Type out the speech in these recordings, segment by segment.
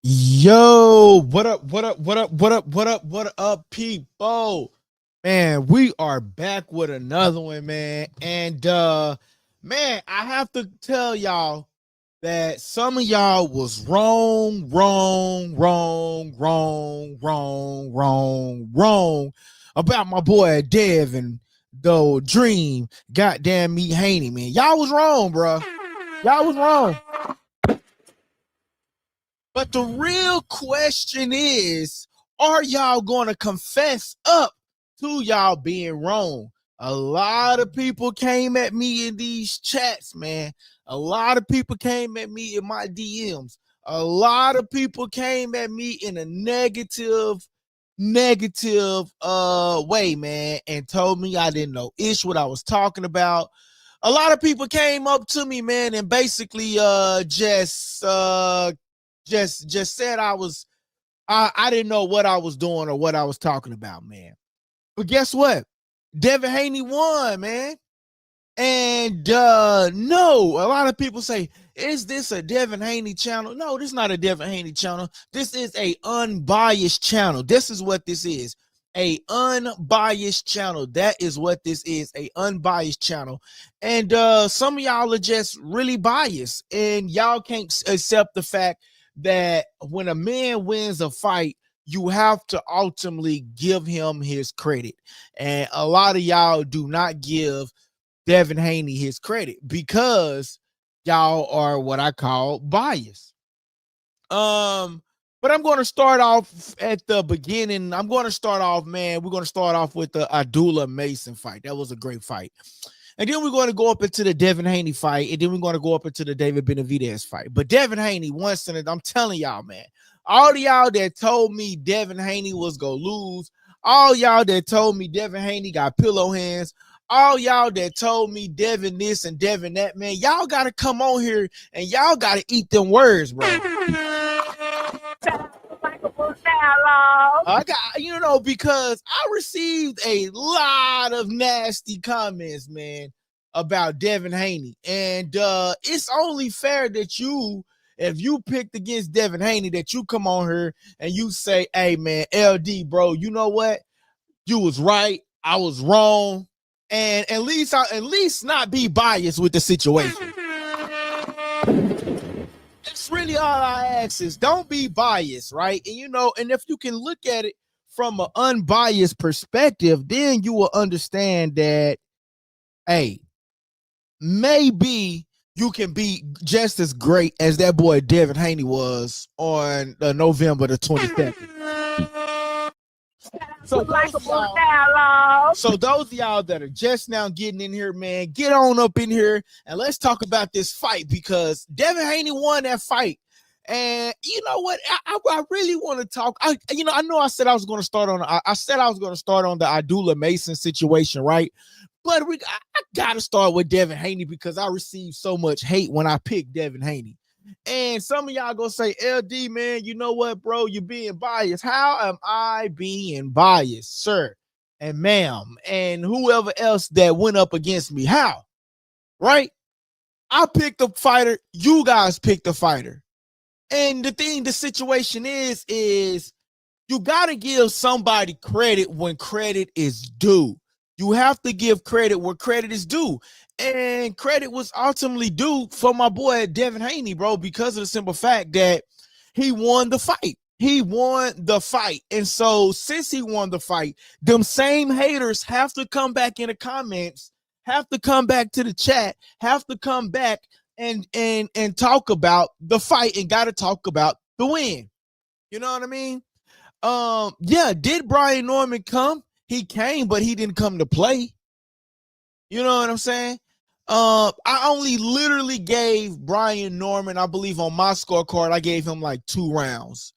Yo, what up? What up? What up? What up? What up? What up, people? Man, we are back with another one, man. And man, I have to tell y'all that some of y'all was wrong about my boy Devin, though Dream, goddamn me Haney, man. Y'all was wrong, bro. Y'all was wrong. But the real question is, are y'all going to confess up to y'all being wrong? A lot of people came at me in these chats, man. A lot of people came at me in my DMs. A lot of people came at me in a negative way, man, and told me I didn't know what I was talking about. A lot of people came up to me, man, and basically just said I didn't know what I was doing or what I was talking about, man. But guess what? Devin Haney won, man. And no, a lot of people say, is this a Devin Haney channel? No, this is not a Devin Haney channel. This is a unbiased channel. This is what this is. A unbiased channel. That is what this is, a unbiased channel. And some of y'all are just really biased, and y'all can't accept the fact that when a man wins a fight, you have to ultimately give him his credit. And a lot of y'all do not give Devin Haney his credit because y'all are what I call biased. But I'm going to start off at the beginning. I'm going to start off, man. We're going to start off with the Abdullah Mason fight. That was a great fight. And then we're going to go up into the Devin Haney fight. And then we're going to go up into the David Benavidez fight. But Devin Haney, once in it, I'm telling y'all, man, all of y'all that told me Devin Haney was going to lose, all y'all that told me Devin Haney got pillow hands, all y'all that told me Devin this and Devin that, man, y'all got to come on here and y'all got to eat them words, bro. I got, because I received a lot of nasty comments, man, about Devin Haney. And it's only fair that if you picked against Devin Haney, that you come on here and you say, hey, man, LD, bro, you know what? You was right. I was wrong. And at least not be biased with the situation. That's really all I ask is don't be biased, right? And if you can look at it from an unbiased perspective, then you will understand that, hey, maybe you can be just as great as that boy Devin Haney was on November the 22nd. So those of y'all that are just now getting in here, man, get on up in here and let's talk about this fight, because Devin Haney won that fight. And you know what? I really want to talk. I know I said I was going to start on. I said I was going to start on the Abdullah Mason situation, right? But I got to start with Devin Haney because I received so much hate when I picked Devin Haney. And some of y'all gonna say, LD, man, you know what, bro? You're being biased. How am I being biased, sir and ma'am, and whoever else that went up against me? How? Right? I picked a fighter. You guys picked a fighter. And the situation is you got to give somebody credit when credit is due. You have to give credit where credit is due. And credit was ultimately due for my boy Devin Haney, bro, because of the simple fact that he won the fight. He won the fight. And so since he won the fight, them same haters have to come back in the comments, have to come back to the chat, have to come back and talk about the fight and got to talk about the win. You know what I mean? Yeah, did Brian Norman come? He came, but he didn't come to play. You know what I'm saying? I only literally gave Brian Norman, I believe on my scorecard, I gave him like 2 rounds.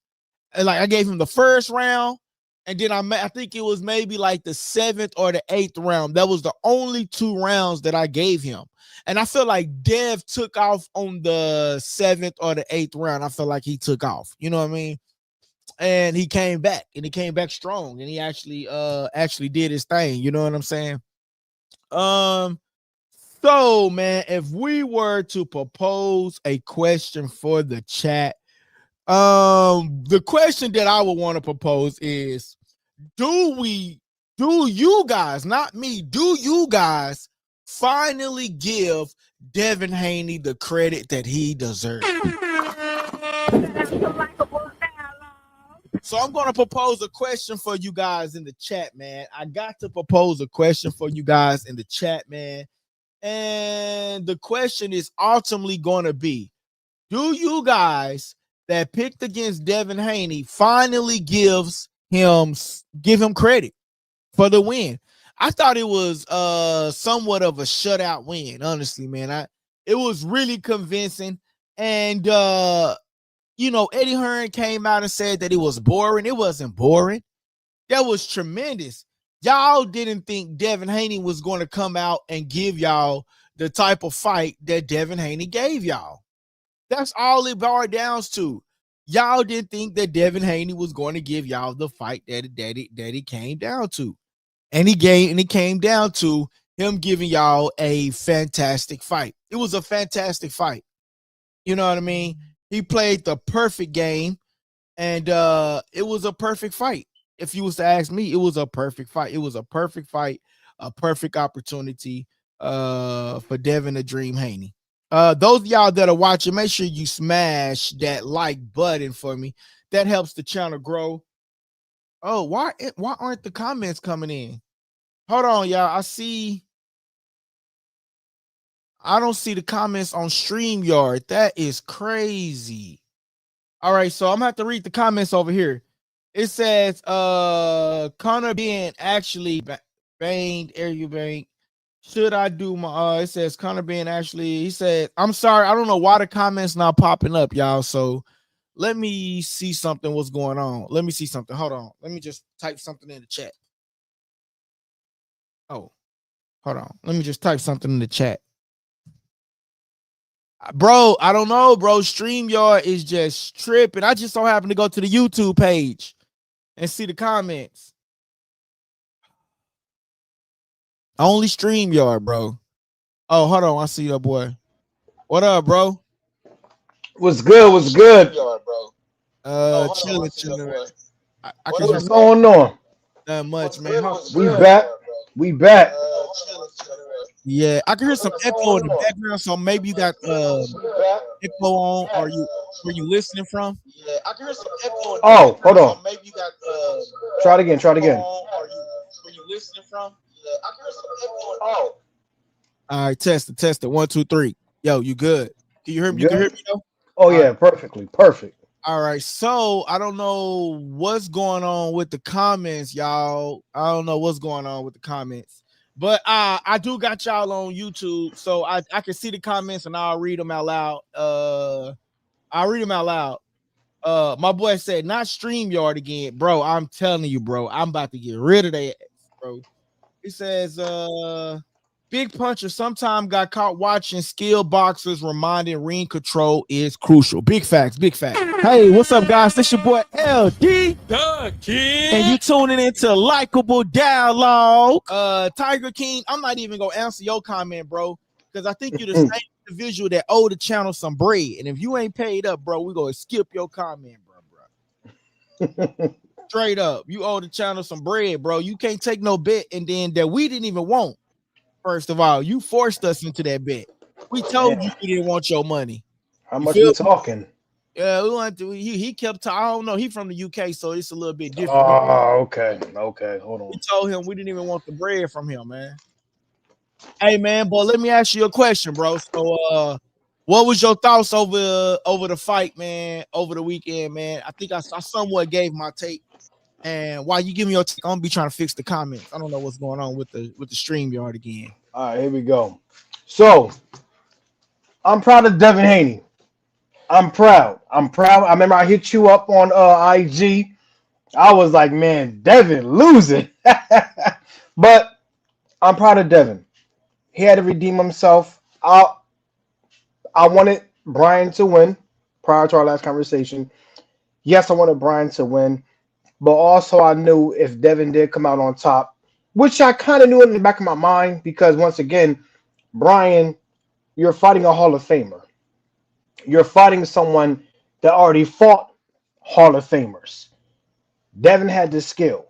And like I gave him the first round, and then I think it was maybe like the 7th or the 8th round. That was the only 2 rounds that I gave him. And I feel like Dev took off on the 7th or the 8th round. I feel like he took off. You know what I mean? And he came back, and he came back strong, and he actually did his thing. You know what I'm saying? So man, if we were to propose a question for the chat, The question that I would want to propose is, do you guys, not me, do you guys finally give Devin Haney the credit that he deserves? So I'm going to propose a question for you guys in the chat, man. I got to propose a question for you guys in the chat, man. And the question is ultimately going to be, do you guys that picked against Devin Haney finally give him credit for the win? I thought it was somewhat of a shutout win, honestly, man. It was really convincing. And Eddie Hearn came out and said that it was boring. It wasn't boring. That was tremendous. Y'all didn't think Devin Haney was going to come out and give y'all the type of fight that Devin Haney gave y'all. That's all it boiled down to. Y'all didn't think that Devin Haney was going to give y'all the fight that it came down to. And it came down to him giving y'all a fantastic fight. It was a fantastic fight. You know what I mean? He played the perfect game, and it was a perfect fight. If you was to ask me, it was a perfect fight. It was a perfect fight, a perfect opportunity for Devin the Dream Haney. Those of y'all that are watching, make sure you smash that like button for me. That helps the channel grow. Oh, why aren't the comments coming in? Hold on, y'all. I don't see the comments on StreamYard. That is crazy. All right, so I'm gonna have to read the comments over here. It says Connor being actually banged, Air Bank. Should I do my it says Connor being actually, he said, I'm sorry, I don't know why the comments not popping up, y'all. So let me see something. What's going on? Let me see something. Hold on. Let me just type something in the chat. Oh, hold on. Let me just type something in the chat. Bro, I don't know, bro. StreamYard is just tripping. I just so happen to go to the YouTube page and see the comments. Only StreamYard, bro. Oh, hold on. I see your boy. What up, bro? What's good? What's good? Chilling. What's going on? Not much, man. We back. We back. Yeah, I can hear some echo in the background, so maybe you got echo on. Or where you listening from? Yeah, I can hear some echo. Oh, hold on. So maybe you got try it again. Where you listening from? Yeah, I can hear some echo. Oh. All right, test it. 1, 2, 3. Yo, you good? Can you hear me? You can hear me though? Oh yeah, right. Perfectly. Perfect. All right, so I don't know what's going on with the comments, y'all. I don't know what's going on with the comments, but I do got y'all on YouTube, so I can see the comments and I'll read them out loud. I'll read them out loud. My boy said not StreamYard again, bro. I'm telling you, bro. I'm about to get rid of that, bro. He says, Big Puncher sometime got caught watching skilled boxers, reminding ring control is crucial. Big facts, big facts. Hey, what's up, guys? This your boy LD. And you tuning into Likeable Dialogue. Tiger King, I'm not even gonna answer your comment, bro, because I think you're the same individual that owe the channel some bread. And if you ain't paid up, bro, we're gonna skip your comment, bro. Straight up, you owe the channel some bread, bro. You can't take no bet and then that we didn't even want. First of all, you forced us into that bet. We told you we didn't want your money. How much we talking? Yeah, we want to. He kept. I don't know. He from the UK, so it's a little bit different. Oh, okay. Hold on. We told him we didn't even want the bread from him, man. Hey, man, but let me ask you a question, bro. So, what was your thoughts over the fight, man? Over the weekend, man. I think I somewhat gave my take. And while you give me your take, I'm gonna be trying to fix the comments. I don't know what's going on with the StreamYard again. All right, here we go. So I'm proud of Devin Haney. I'm proud. I remember I hit you up on IG. I was like, man, Devin losing. But I'm proud of Devin. He had to redeem himself. I wanted Brian to win prior to our last conversation. Yes, I wanted Brian to win. But also I knew if Devin did come out on top, which I kind of knew in the back of my mind, because once again, Brian, you're fighting a Hall of Famer. You're fighting someone that already fought Hall of Famers. Devin had the skill.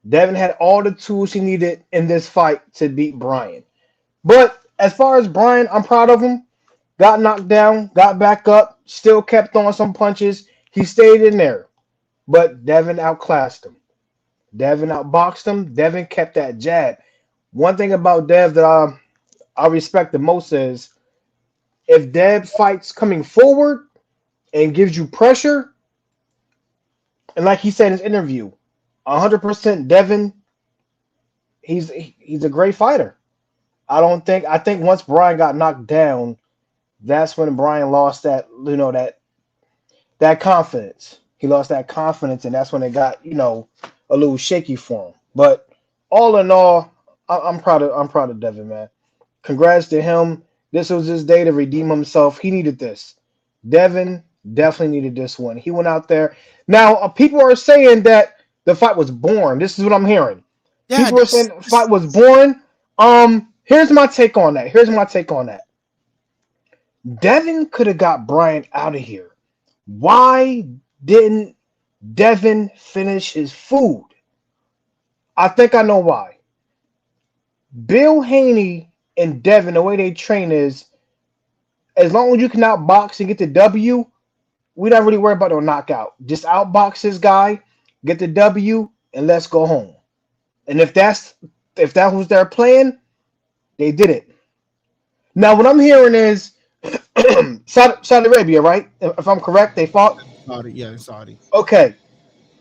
Devin had all the tools he needed in this fight to beat Brian. But as far as Brian, I'm proud of him. Got knocked down, got back up, still kept throwing some punches. He stayed in there. But Devin outclassed him. Devin outboxed him. Devin kept that jab. One thing about Dev that I respect the most is if Dev fights coming forward and gives you pressure, and like he said in his interview, 100% Devin, he's a great fighter. I think once Brian got knocked down, that's when Brian lost that that confidence. He lost that confidence, and that's when it got a little shaky for him. But all in all, I'm proud of Devin, man. Congrats to him. This was his day to redeem himself. He needed this. Devin definitely needed this one. He went out there. Now, people are saying that the fight was boring. This is what I'm hearing. Yeah, People are saying the fight was boring. Here's my take on that. Devin could have got Brian out of here. Why didn't Devin finish his food? I think I know why. Bill Haney and Devin, the way they train is, as long as you can outbox and get the W, we don't really worry about no knockout. Just outbox this guy, get the W, and let's go home. And if that was their plan, they did it. Now, what I'm hearing is Saudi Arabia, right? If I'm correct, they fought. Saudi, yeah, Saudi. Okay,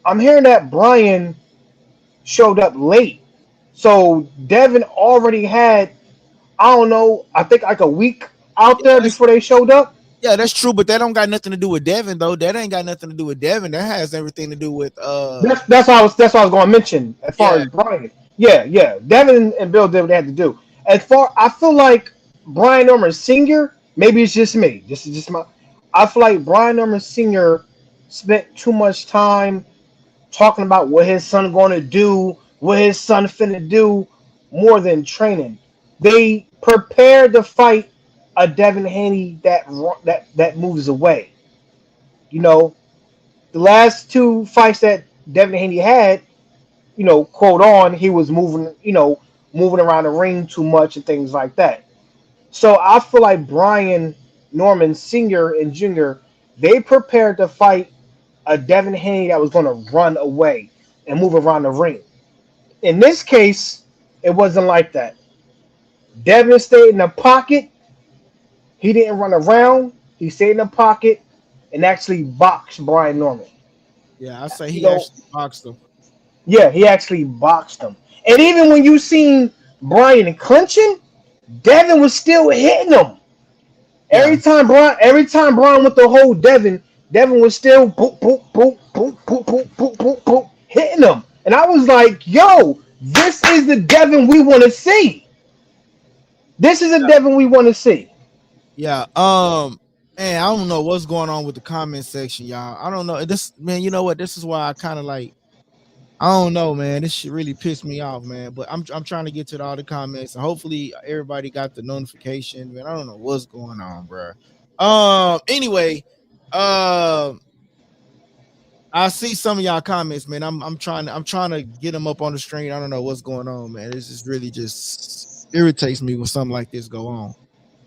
I'm hearing that Brian showed up late, so Devin already had, I don't know, I think like a week out there before they showed up. Yeah, that's true, but that don't got nothing to do with Devin though. That ain't got nothing to do with Devin. That has everything to do with That's what I was going to mention as far yeah, as Brian. Yeah. Devin and Bill did what they had to do. I feel like Brian Norman Sr. Maybe it's just me. This is just my. I feel like Brian Norman Sr. spent too much time talking about what his son going to do, what his son finna do, more than training. They prepared to fight a Devin Haney that moves away. You know, the last two fights that Devin Haney had, quote on, he was moving around the ring too much and things like that. So I feel like Brian Norman Sr. and Jr., they prepared to fight a Devin Haney that was going to run away and move around the ring. In this case, it wasn't like that. Devin stayed in the pocket. He didn't run around. He stayed in the pocket and actually boxed Brian Norman. yeah. I say You he know, actually boxed him. yeah, he actually boxed him. And even when you seen Brian clinching, Devin was still hitting him. Yeah, Every time Brian went to hold Devin, Devin was still boop, boop, boop, boop, boop, boop, boop, boop, boop, hitting him. And I was like, yo, this is the Devin we want to see. This is a Devin we want to see. yeah. Man, I don't know what's going on with the comment section, y'all. I don't know. This man, you know what? This is why I kind of like. I don't know, man. This shit really pissed me off, man. But I'm trying to get to all the comments, and hopefully everybody got the notification. Man, I don't know what's going on, bro. Anyway, um, I see some of y'all comments, man. I'm trying to get them up on the screen. I don't know what's going on, man. This is really just irritates me when something like this go on.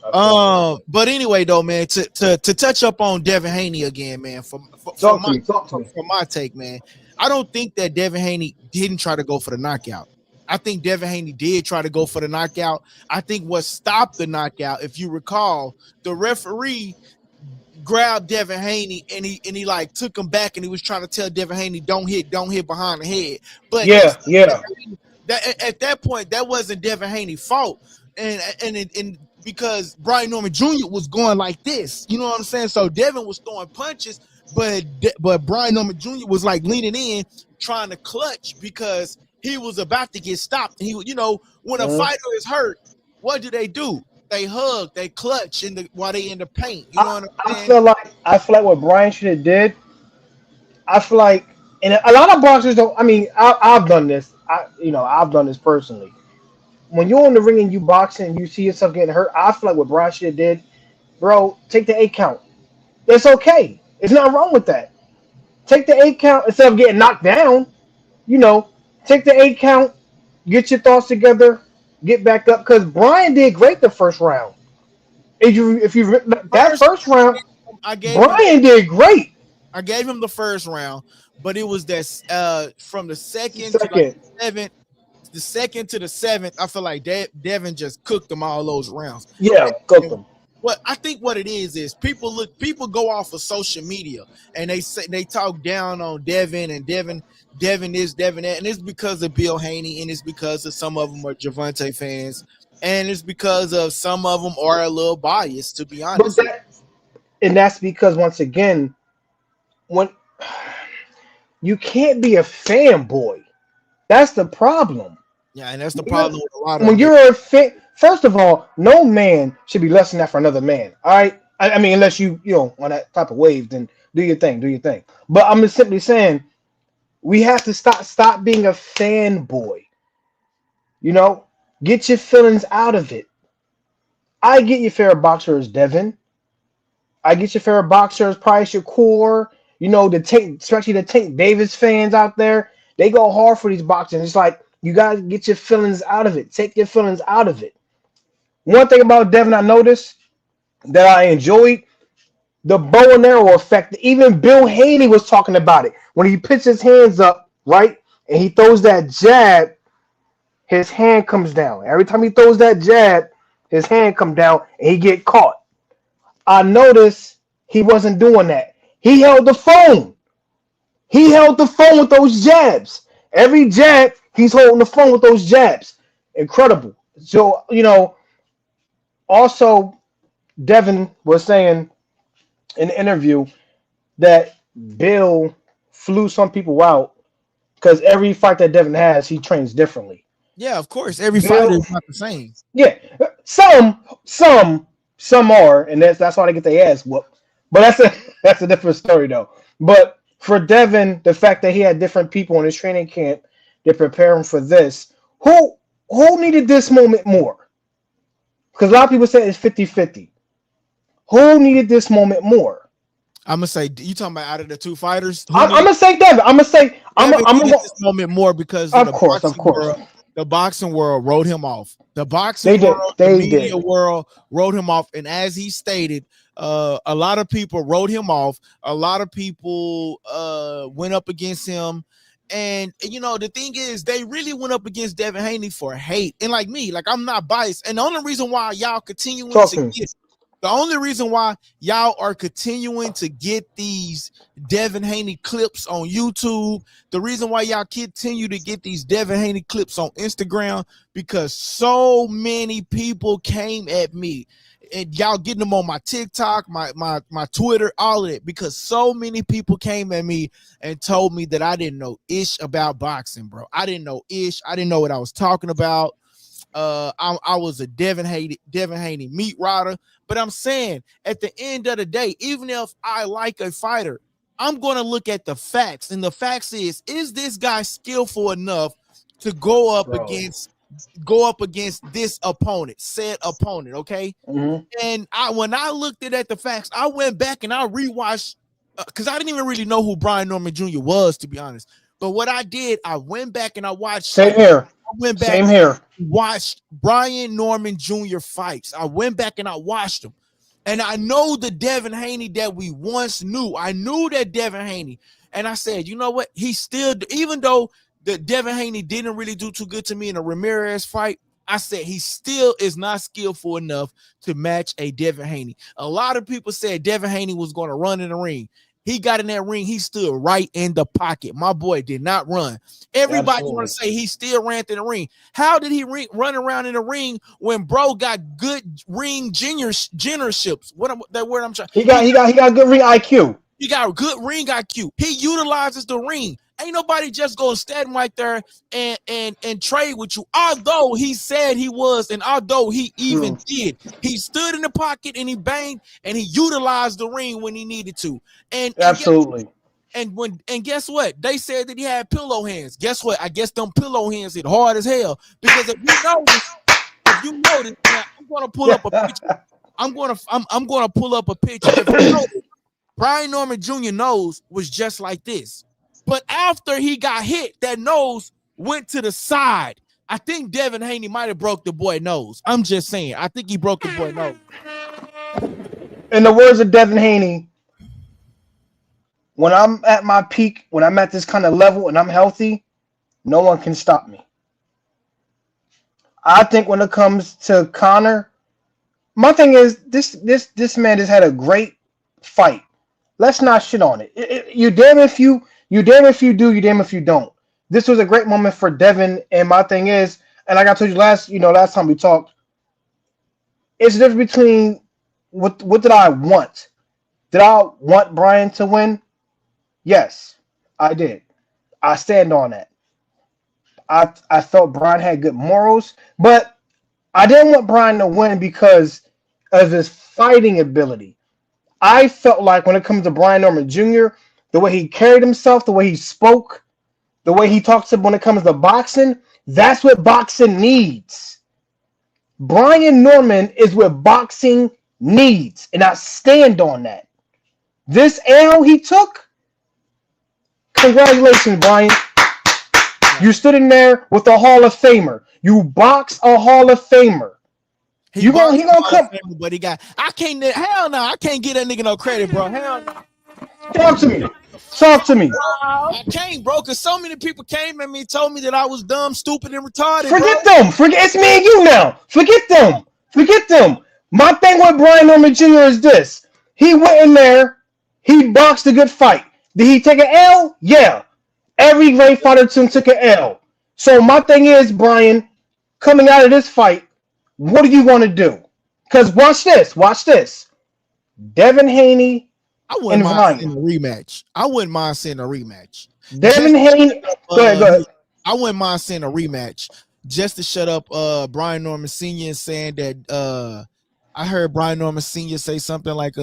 I feel you. But anyway, though, man, to touch up on Devin Haney again, man, Talk to me. Talk to me. from my take, man, I don't think that Devin Haney didn't try to go for the knockout. I think Devin Haney did try to go for the knockout. I think what stopped the knockout, if you recall, the referee grabbed Devin Haney and he like took him back and he was trying to tell Devin Haney don't hit behind the head. But Yeah, yeah. that at that point that wasn't Devin Haney's fault, and because Brian Norman Jr. was going like this, you know what I'm saying? So Devin was throwing punches, but Brian Norman Jr. was like leaning in, trying to clutch because he was about to get stopped. And when a fighter is hurt, what do? They hug, they clutch while they in the paint. You know what I'm saying? I feel like what Brian should have did. I feel like, and a lot of boxers don't. I mean, I've done this. I've done this personally. When you're in the ring and you boxing and you see yourself getting hurt, I feel like what Brian should have did, bro, take the 8 count. That's okay. There's nothing wrong with that. Take the 8 count instead of getting knocked down. You know, take the 8 count, get your thoughts together, get back up. Because Brian did great the first round. If you that First, first round, I gave him Brian did great. I gave him the first round, but it was that from the second to like Second, the second to the seventh, I feel like Devin just cooked them all those rounds. yeah, cooked And him. what I think what it is people go off of social media and they talk down on Devin and Devin is Devin that, and it's because of Bill Haney, and it's because of some of them are Javante fans, and it's because of some of them are a little biased, to be But honest. that's because once again, when you can't be a fanboy, that's the problem. Yeah, and that's the problem with a lot of When them. you're a fan, first of all, no man should be less than that for another man. All right, I mean, unless you know on that type of wave, then do your thing, do your thing. But I'm just simply saying we have to stop being a fanboy. You know, get your feelings out of it. I get your favorite boxer is Devin. I get your favorite boxer is probably Shakur. You know, especially the Tank Davis fans out there, they go hard for these boxers. It's like you guys get your feelings out of it. Take your feelings out of it. One thing about Devin I noticed that I enjoyed the bow and arrow effect. Even Bill Haney was talking about it when he puts his hands up, right, and he throws that jab. His hand comes down. Every time he throws that jab, his hand comes down and he get caught. I noticed he wasn't doing that. He held the phone. He held the phone with those jabs. Every jab, he's holding the phone with those jabs. Incredible. So, you know, also, Devin was saying in the interview that Bill flew some people out because every fight that Devin has, he trains differently. Yeah, of course, every fighter Bill, is not the same. yeah, some are, and that's why they get their ass whooped. But that's a different story though. But for Devin, the fact that he had different people in his training camp to prepare him for this, who needed this moment more? Because a lot of people say it's 50-50. Who needed this moment more? I'm gonna say you talking about out of the two fighters. I'm gonna say Devin. I'm gonna say Devin I'm needed gonna this moment more because of course, of course. the boxing world wrote him off. The boxing They did. world, They the media did. world wrote him off. And as he stated, a lot of people wrote him off. A lot of people went up against him. And you know, the thing is, they really went up against Devin Haney for hate. And like me, like I'm not biased. And the only reason why y'all continuing Talk to to me. get the only reason why y'all are continuing to get these Devin Haney clips on YouTube, the reason why y'all continue to get these Devin Haney clips on Instagram, because so many people came at me, and y'all getting them on my TikTok, my Twitter, all of it, because so many people came at me and told me that I didn't know ish about boxing, bro. I didn't know ish. I didn't know what I was talking about. I was a Devin Haney meat rider, but I'm saying at the end of the day, even if I like a fighter, I'm going to look at the facts, and the facts is this guy skillful enough to go up Bro. against this opponent, said opponent, okay? Mm-hmm. And when I looked at the facts, I went back and I rewatched because I didn't even really know who Brian Norman Jr. was, to be honest. But what I did, I went back and I watched. Same here. I went back. Same here. Watched Brian Norman Jr. fights. I went back and I watched them. And I know the Devin Haney that we once knew. I knew that Devin Haney. And I said, you know what? He still, even though the Devin Haney didn't really do too good to me in a Ramirez fight, I said he still is not skillful enough to match a Devin Haney. A lot of people said Devin Haney was going to run in the ring. He got in that ring. He stood right in the pocket. My boy did not run. Everybody want to say he still ran in the ring. How did he run around in the ring when bro got good ring generships? That word I'm trying. He got good ring IQ. He got good ring IQ. He utilizes the ring. Ain't nobody just going to stand right there and trade with you. Although he said he was, and although he even did, he stood in the pocket and he banged and he utilized the ring when he needed to. And absolutely. And guess what? They said that he had pillow hands. Guess what? I guess them pillow hands hit hard as hell. Because if you notice, now I'm gonna pull up a picture. I'm gonna pull up a picture. If you notice, Brian Norman Jr. nose was just like this. But after he got hit, that nose went to the side. I think Devin Haney might have broke the boy nose. I'm just saying. I think he broke the boy nose. In the words of Devin Haney, when I'm at my peak, when I'm at this kind of level and I'm healthy, no one can stop me. I think when it comes to Conor, my thing is this man has had a great fight. Let's not shit on it. You damn if you do, you damn if you don't. This was a great moment for Devin, and my thing is, and like I told you last time we talked, it's the difference between what did I want? Did I want Brian to win? Yes, I did. I stand on that. I felt Brian had good morals, but I didn't want Brian to win because of his fighting ability. I felt like when it comes to Brian Norman Jr., the way he carried himself, the way he spoke, the way he talks when it comes to boxing, that's what boxing needs. Brian Norman is what boxing needs, and I stand on that. This L he took, congratulations, Brian. You stood in there with a Hall of Famer. You box a Hall of Famer. He gonna come, but he got. I can't. Hell no, I can't get that nigga no credit, bro. Hell no. Talk to me. Talk to me. I can't, bro, because so many people came at me and told me that I was dumb, stupid, and retarded. Forget them. Forget it's me and you now. Forget them. Forget them. My thing with Brian Norman Jr. is this. He went in there. He boxed a good fight. Did he take an L? Yeah. Every great fighter took an L. So my thing is, Brian, coming out of this fight, what do you want to do? Because watch this. Watch this. Devin Haney. I wouldn't mind seeing a rematch. I wouldn't mind seeing a rematch. Devin Haney. Go ahead. I wouldn't mind seeing a rematch just to shut up Brian Norman Sr. saying that I heard Brian Norman Sr. say something like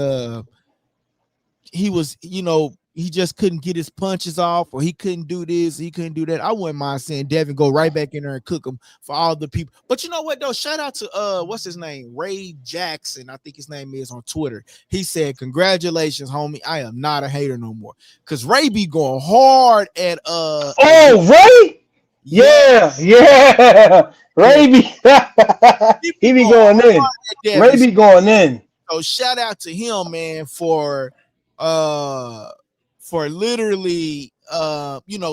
he was, he just couldn't get his punches off, or he couldn't do this, he couldn't do that. I wouldn't mind seeing Devin go right back in there and cook him for all the people. But you know what though? Shout out to what's his name? Ray Jackson, I think his name is on Twitter. He said, "Congratulations, homie. I am not a hater no more." Because Ray be going hard at Ray? Yeah. Ray be he be going in. Ray be going in. So shout out to him, man, for literally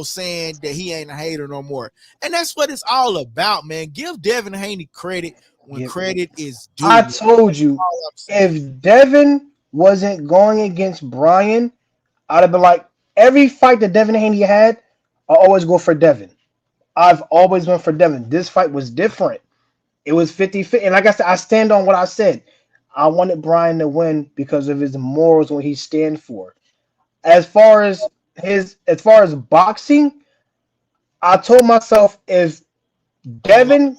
saying that he ain't a hater no more. And that's what it's all about, man. Give Devin Haney credit when credit is due. I told you, if Devin wasn't going against Brian, I'd have been like, every fight that Devin Haney had, I always go for Devin. I've always went for Devin. This fight was different. It was 50-50. And like I said, I stand on what I said. I wanted Brian to win because of his morals, what he stands for. As far as boxing, I told myself if Devin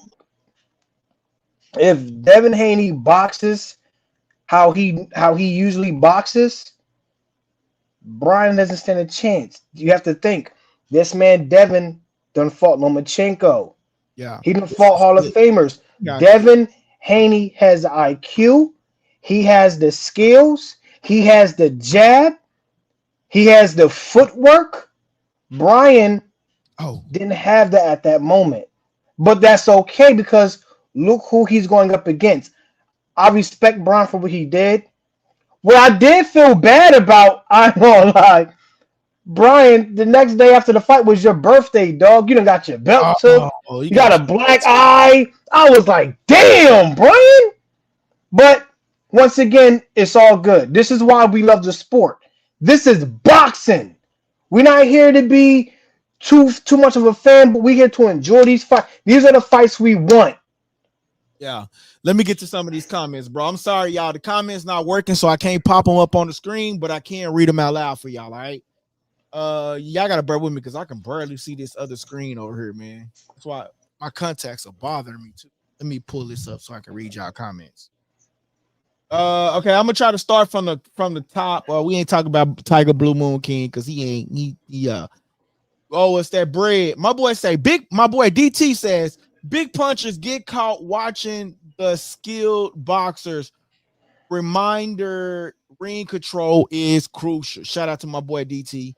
Haney boxes how he usually boxes, Brian doesn't stand a chance. You have to think this man Devin done fought Lomachenko. Yeah, he done fought Hall of Famers. Yeah. Devin Haney has the IQ. He has the skills. He has the jab. He has the footwork. Brian didn't have that at that moment. But that's okay because look who he's going up against. I respect Brian for what he did. What I did feel bad about, I won't lie, Brian, the next day after the fight was your birthday, dog. You done got your belt took. You got a black eye. I was like, damn, Brian. But once again, it's all good. This is why we love the sport. This is boxing. We're not here to be too much of a fan, but we're here to enjoy these fights. These are the fights we want. Yeah. Let me get to some of these comments, bro. I'm sorry, y'all. The comments not working, so I can't pop them up on the screen, but I can read them out loud for y'all, all right? Y'all got to bear with me because I can barely see this other screen over here, man. That's why my contacts are bothering me, too. Let me pull this up so I can read y'all comments. Okay, I'm gonna try to start from the top. We ain't talking about Tiger Blue Moon King because he it's that bread. My boy DT says big punchers get caught watching the skilled boxers. Reminder ring control is crucial. Shout out to my boy DT.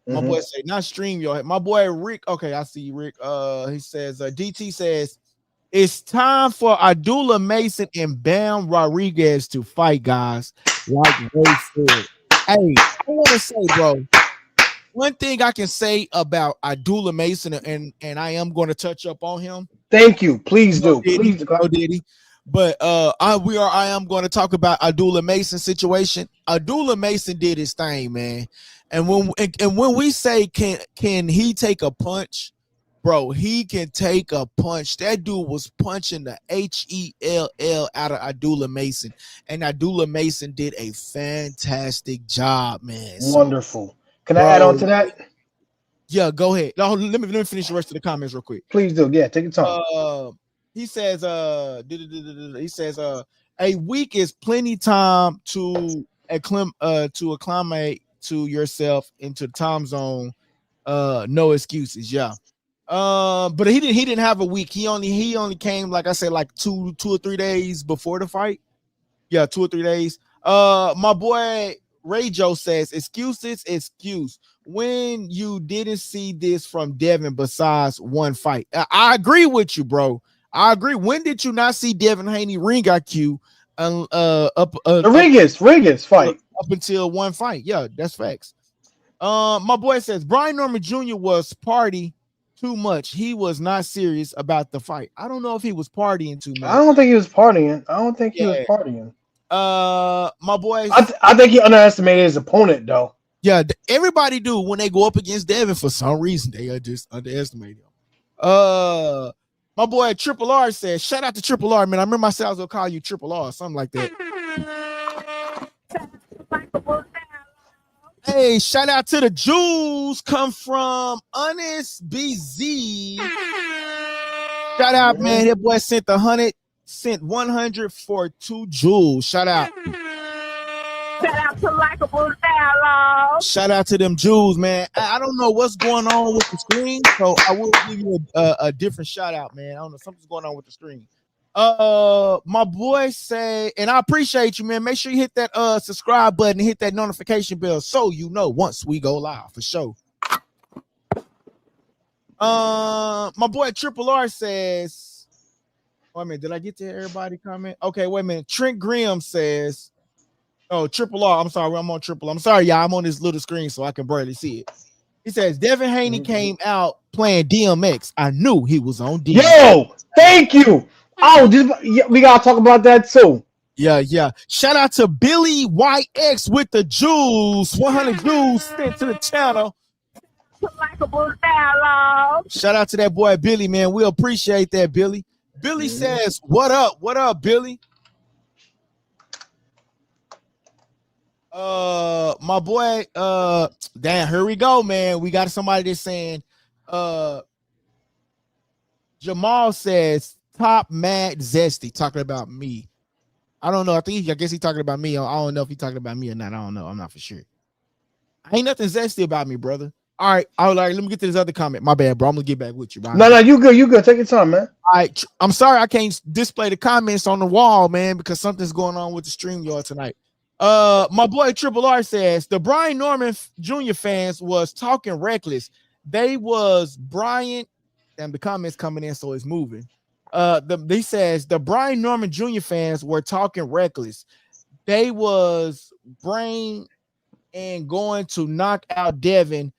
My boy say not stream your. My boy Rick. Okay, I see Rick. He says DT says it's time for Abdullah Mason and Bam Rodriguez to fight, guys. Like Ray said. Hey, I want to say, bro. One thing I can say about Abdullah Mason, and I am going to touch up on him. Thank you. Please do. Please do. Diddy. But I am going to talk about Abdullah Mason's situation. Abdullah Mason did his thing, man. And when we say can he take a punch, bro, he can take a punch. That dude was punching the HELL out of Abdullah Mason, and Abdullah Mason did a fantastic job, man. Wonderful. Can I add on to that? Yeah, go ahead. No, let me finish the rest of the comments real quick. Please do. Yeah, take your time. He says a week is plenty time to acclimate to yourself into the time zone. No excuses. Yeah. But he didn't have a week. He only came, like I said, like two or 3 days before the fight. Yeah, 2 or 3 days. My boy Ray Joe says excuse when you didn't see this from Devin besides one fight. I agree with you, bro. I agree. When did you not see Devin Haney ring IQ Ringus fight up until one fight? Yeah, that's facts. My boy says Brian Norman Jr. was party too much. He was not serious about the fight. I don't know if he was partying too much. I don't think he was partying. My boy, I think he underestimated his opponent, though. Yeah, everybody do when they go up against Devin. For some reason, they just underestimate him. My boy Triple R says, shout out to Triple R, man. I remember I said I was gonna call you Triple R, something like that. Hey, shout out to the Jews. Come from Honest BZ. Shout out, man. That boy sent 100 for 2 jewels. Shout out. Shout out to Likeable Dialogue. Shout out to them Jews, man. I don't know what's going on with the screen, so I will give you a different shout out, man. I don't know, something's going on with the screen. My boy say, and I appreciate you, man. Make sure you hit that subscribe button and hit that notification bell so you know once we go live for sure. My boy Triple R says, wait a minute, did I get to everybody comment? Okay, wait a minute. Trent Grimm says, oh, Triple R. I'm sorry, I'm on Triple R. I'm sorry, y'all. I'm on this little screen so I can barely see it. He says Devin Haney came out playing DMX. I knew he was on DMX. Yo, thank you. Oh, we gotta talk about that too. Yeah. Shout out to Billy YX with the jewels. 100 jewels sent to the channel. Likeable Dialogue. Shout out to that boy Billy, man. We appreciate that, Billy. Billy says, "What up? What up, Billy?" My boy, damn, here we go, man. We got somebody that's saying, Jamal says, top mad zesty, talking about me. I don't know. I guess he's talking about me. I don't know if he's talking about me or not. I don't know. I'm not for sure. Ain't nothing zesty about me, brother. All right. Let me get to this other comment. My bad, bro. I'm gonna get back with you. Bro. No, you good. You good. Take your time, man. All right. I'm sorry I can't display the comments on the wall, man, because something's going on with the stream yard tonight. My boy Triple R says the Brian Norman Jr. fans was talking reckless. They was Brian, and the comments coming in, so it's moving. He says the Brian Norman Jr. fans were talking reckless. They was brain and going to knock out Devin.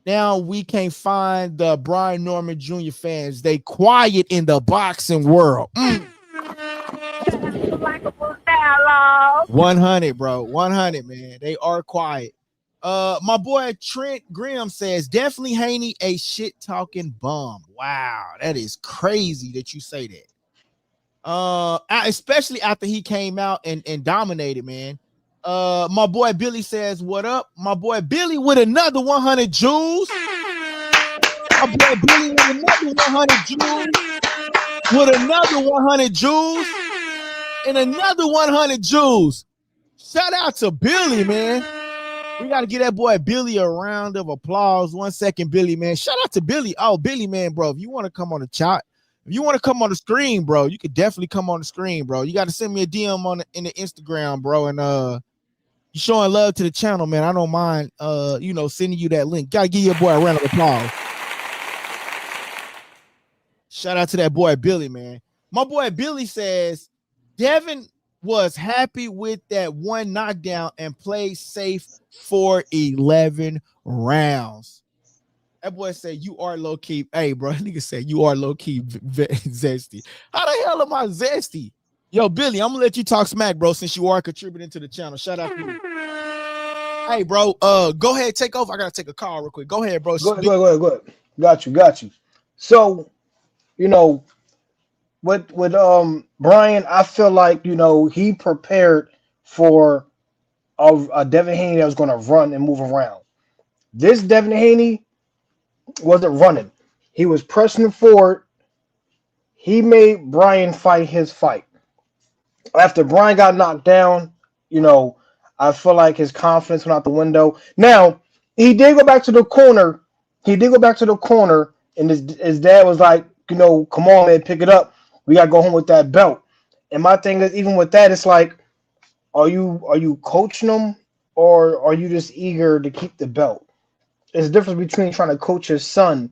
Now we can't find the Brian Norman Jr. fans. They quiet in the boxing world. 100, bro. 100, man. They are quiet. My boy Trent Grimm says definitely Haney a shit talking bum. Wow, that is crazy that you say that. Especially after he came out and dominated, man. My boy Billy says, what up? My boy Billy with another 100 jewels. My boy Billy with another 100 jewels. With another 100 jewels. And another 100 jewels. Shout out to Billy, man. We got to give that boy Billy a round of applause. 1 second, Billy, man. Shout out to Billy. Oh, Billy, man, bro. If you want to come on the chat, if you want to come on the screen, bro, you could definitely come on the screen, bro. You got to send me a DM in the Instagram, bro, and You showing love to the channel, man. I don't mind sending you that link. Gotta give your boy a round of applause. Shout out to that boy Billy, man. My boy Billy says Devin was happy with that one knockdown and played safe for 11 rounds. That boy said you are low key. Hey, bro, nigga said you are low key zesty. How the hell am I zesty? Yo, Billy, I'm gonna let you talk smack, bro, since you are contributing to the channel. Shout out to you. Hey, bro, go ahead, take over. I gotta take a call real quick. Go ahead, bro. Go ahead. Got you. So, with Brian, I feel like he prepared for a Devin Haney that was going to run and move around. This Devin Haney wasn't running; he was pressing forward. He made Brian fight his fight. After Brian got knocked down, I feel like his confidence went out the window. Now he did go back to the corner. And his dad was like, come on, man, pick it up. We gotta go home with that belt. And my thing is, even with that, it's like, are you coaching them, or are you just eager to keep the belt? There's a difference between trying to coach your son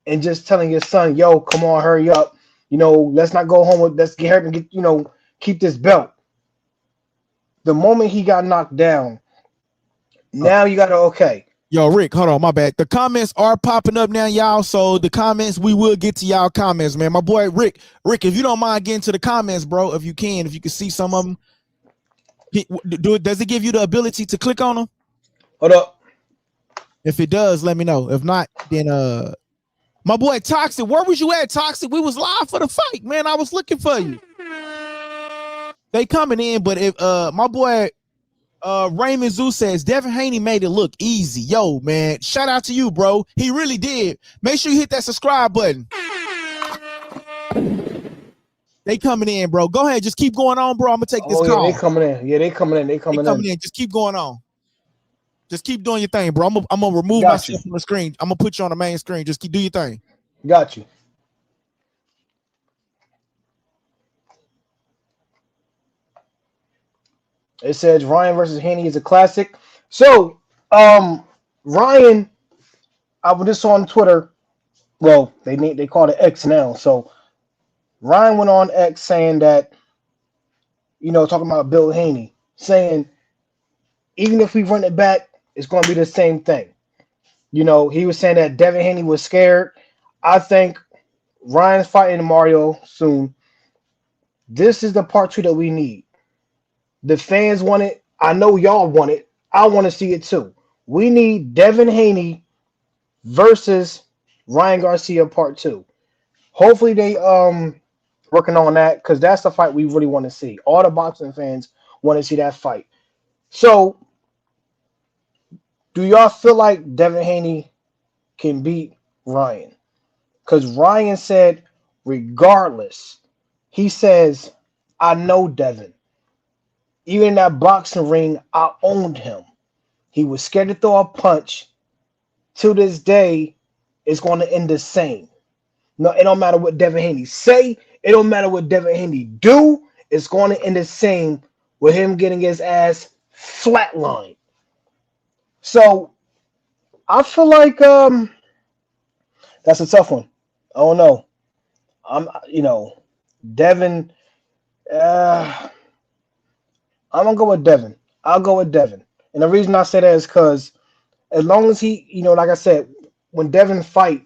and just telling your son, yo, come on, hurry up. Let's not go home with, let's get hurt and get, keep this belt. The moment he got knocked down, now you gotta, okay. Yo, Rick, hold on, my bad. The comments are popping up now, y'all. So the comments, we will get to y'all comments, man. My boy Rick, if you don't mind getting to the comments, bro, if you can see some of them. Does it give you the ability to click on them? Hold up. If it does, let me know. If not, then my boy Toxic, where was you at, Toxic? We was live for the fight, man. I was looking for you. They coming in, but if my boy Raymond Zoo says Devin Haney made it look easy. Yo, man, shout out to you, bro. He really did. Make sure you hit that subscribe button. They coming in, bro. Go ahead, just keep going on, bro. I'm gonna take this call. They coming in. Yeah, they coming in. Just keep going on. Just keep doing your thing, bro. I'm gonna remove myself from the screen. I'm gonna put you on the main screen. Just do your thing. Got you. It says Ryan versus Haney is a classic. So, Ryan, I was just on Twitter. Well, they call it X now. So, Ryan went on X saying that, talking about Bill Haney, saying even if we run it back, it's going to be the same thing. He was saying that Devin Haney was scared. I think Ryan's fighting Mario soon. This is the part 2 that we need. The fans want it. I know y'all want it. I want to see it too. We need Devin Haney versus Ryan Garcia part 2. Hopefully they working on that, because that's the fight we really want to see. All the boxing fans want to see that fight. So, do y'all feel like Devin Haney can beat Ryan? Because Ryan said, regardless, he says, I know Devin. Even in that boxing ring, I owned him. He was scared to throw a punch. To this day, it's going to end the same. No, it don't matter what Devin Haney say. It don't matter what Devin Haney do. It's going to end the same with him getting his ass flatlined. So, I feel like that's a tough one. I don't know. Devin. I'm gonna go with Devin. I'll go with Devin. And the reason I say that is because as long as he, like I said, when Devin fight,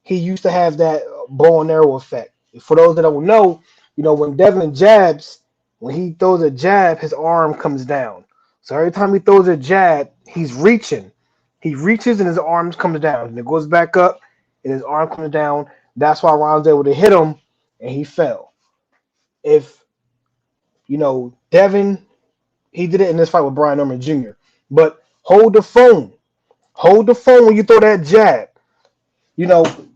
he used to have that bow and arrow effect. For those that don't know, when Devin jabs, when he throws a jab, his arm comes down. So every time he throws a jab, he's reaching. He reaches and his arm comes down. And it goes back up and his arm comes down. That's why Ron's able to hit him and he fell. If, Devin, he did it in this fight with Brian Norman Jr. But hold the phone. Hold the phone when you throw that jab.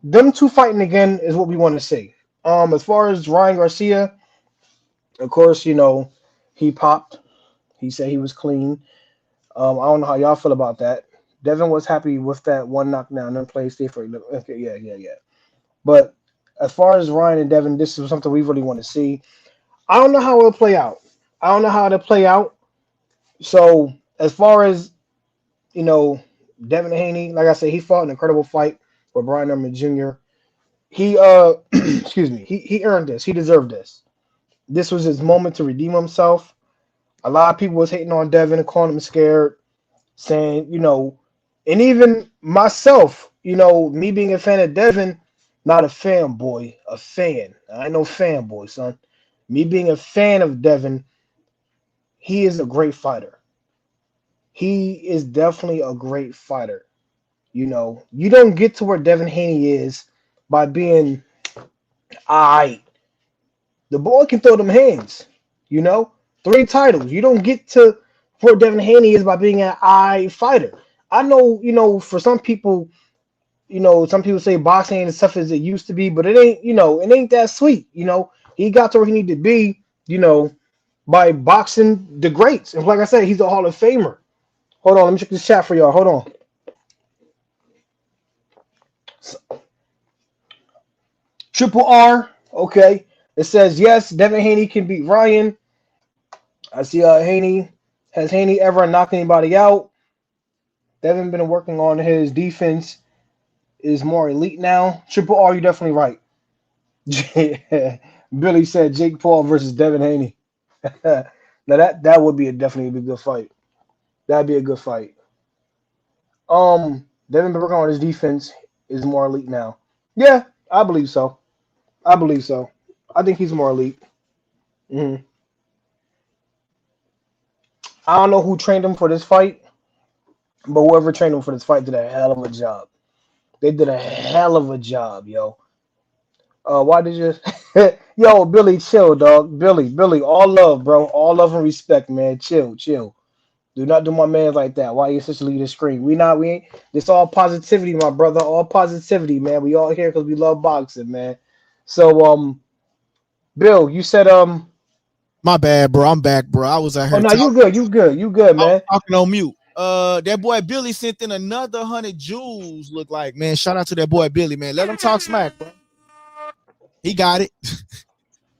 Them two fighting again is what we want to see. As far as Ryan Garcia, of course, he popped. He said he was clean. I don't know how y'all feel about that. Devin was happy with that one knockdown and played safe for okay, yeah. But as far as Ryan and Devin, this is something we really want to see. I don't know how it'll play out. So as far as Devin Haney, like I said, he fought an incredible fight with Brian Norman Jr. He excuse me, he earned this. He deserved this. This was his moment to redeem himself. A lot of people was hating on Devin and calling him scared, saying, and even myself, me being a fan of Devin, not a fanboy, a fan. I ain't no fanboy, son. Me being a fan of Devin, he is a great fighter. He is definitely a great fighter. You don't get to where Devin Haney is by being aight. The boy can throw them hands. 3 titles. You don't get to where Devin Haney is by being an aight fighter. I know, for some people, some people say boxing ain't as tough as it used to be, but it ain't, it ain't that sweet. He got to where he needed to be, by boxing the greats. And like I said, he's a Hall of Famer. Hold on, let me check this chat for y'all. Hold on. Triple R, okay. It says, yes, Devin Haney can beat Ryan. I see Haney. Has Haney ever knocked anybody out? Devin been working on his defense. Is more elite now. Triple R, you're definitely right. Billy said Jake Paul versus Devin Haney. Now that would be definitely a good fight. That'd be a good fight. Devin been working on his defense. Is more elite now. Yeah, I believe so. I think he's more elite. I don't know who trained him for this fight, but whoever trained him for this fight did a hell of a job. They did a hell of a job, yo. Why did you? Yo, Billy, chill, dog. Billy, all love, bro. All love and respect, man. Chill. Do not do my man like that. Why you essentially the screen? We ain't. It's all positivity, my brother. All positivity, man. We all here because we love boxing, man. So, Bill, you said My bad, bro. I'm back, bro. I was out here. Oh no, you good, man. Talking on mute. That boy Billy sent in another 100 jewels. Look like, man. Shout out to that boy Billy, man. Let him talk smack, bro. He got it.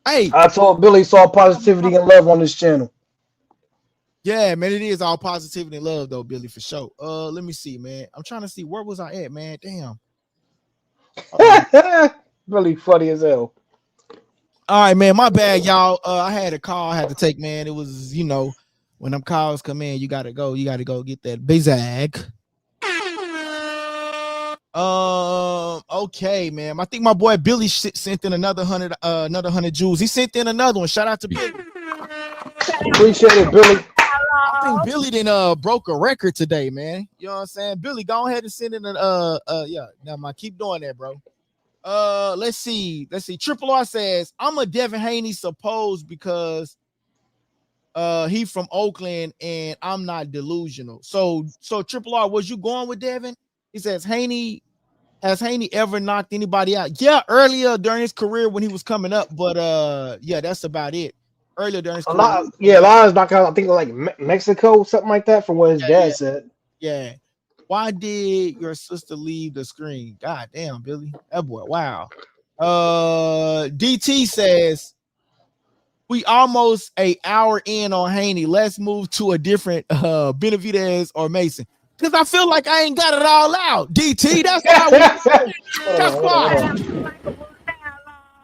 Hey, I told Billy saw positivity and love on this channel. Yeah, man, it is all positivity and love, though, Billy, for sure. Let me see, man. I'm trying to see where was I at, man. Damn. Really funny as hell. All right, man. My bad, y'all. I had a call I had to take, man. It was, when them calls come in, you gotta go. You gotta go get that bizag. Okay, man. I think my boy Billy sent in another 100 jewels. He sent in another one. Shout out to Billy. Appreciate it, Billy. I think Billy didn't broke a record today, man. You know what I'm saying? Billy, go ahead and send in yeah. Now, keep doing that, bro. Let's see. Triple R says, I'm a Devin Haney supposed because he from Oakland and I'm not delusional. So Triple R, was you going with Devin? He says, has Haney ever knocked anybody out? Yeah, earlier during his career when he was coming up, but yeah, that's about it. Earlier during his career. A lot of knockouts, I think like Mexico, something like that, from what his dad said. Yeah. Why did your sister leave the screen? God damn, Billy. That boy, wow. DT says, we almost an hour in on Haney. Let's move to a different Benavidez or Mason. Because I feel like I ain't got it all out. DT, that's why.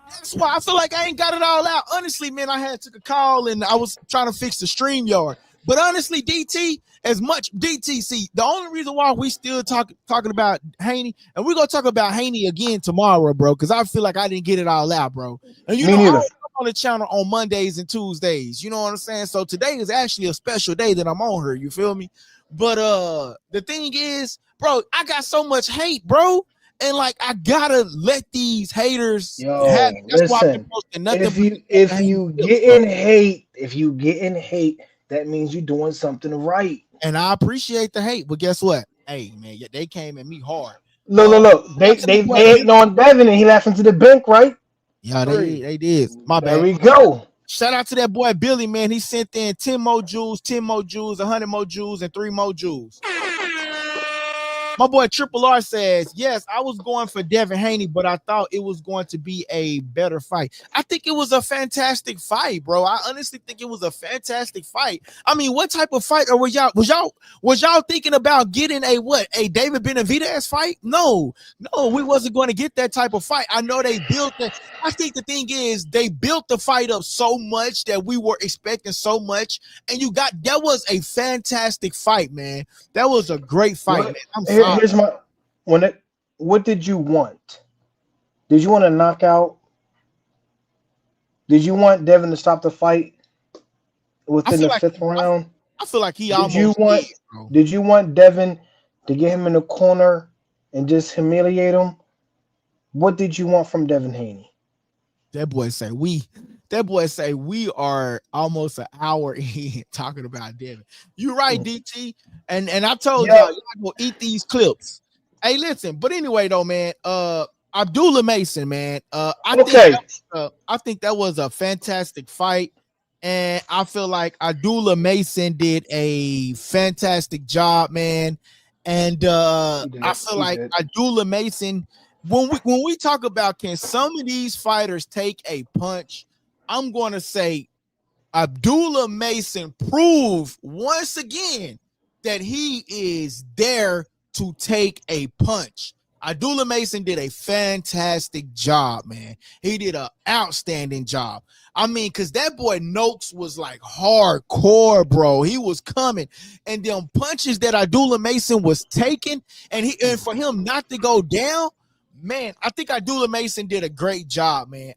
That's why I feel like I ain't got it all out. Honestly, man, I took a call and I was trying to fix the StreamYard. But honestly, DT, as much DTC, the only reason why we still talking about Haney, and we're gonna talk about Haney again tomorrow, bro, because I feel like I didn't get it all out, bro. And you know, I'm on the channel on Mondays and Tuesdays. You know what I'm saying? So today is actually a special day that I'm on here. You feel me? But the thing is, bro, I got so much hate, bro. And like I gotta let these haters have it. That's why I've been posting nothing. If you getting hate, that means you're doing something right. And I appreciate the hate, but guess what? Hey, man, they came at me hard. Look. They hating on Devin and he left into the bank, right? Yeah, they did. My bad. There we go. Shout out to that boy Billy, man. He sent in 10 more jewels, 100 more jewels, and 3 more jewels. My boy Triple R says, yes, I was going for Devin Haney, but I thought it was going to be a better fight. I think it was a fantastic fight, bro. I honestly think it was a fantastic fight. I mean, what type of fight was y'all thinking about getting a David Benavidez fight? No, we wasn't going to get that type of fight. I know they built it. I think the thing is they built the fight up so much that we were expecting so much, and that was a fantastic fight, man. That was a great fight, man. I'm sorry. Here's what did you want? Did you want a knockout? Did you want Devin to stop the fight within the fifth round? I feel like he Did you want Devin to get him in the corner and just humiliate him? What did you want from Devin Haney? That boy say we are almost an hour in talking about Devin. You're right, DT. And I told y'all gonna eat these clips. Hey, listen, but anyway, though, man, Abdullah Mason, man. I think that was a fantastic fight. And I feel like Abdullah Mason did a fantastic job, man. And I feel like Abdullah Mason, when we talk about can some of these fighters take a punch, I'm going to say Abdullah Mason proved once again that he is there to take a punch. Abdullah Mason did a fantastic job, man. He did an outstanding job. I mean, because that boy Noakes was like hardcore, bro. He was coming. And them punches that Abdullah Mason was taking, and for him not to go down, man, I think Abdullah Mason did a great job, man.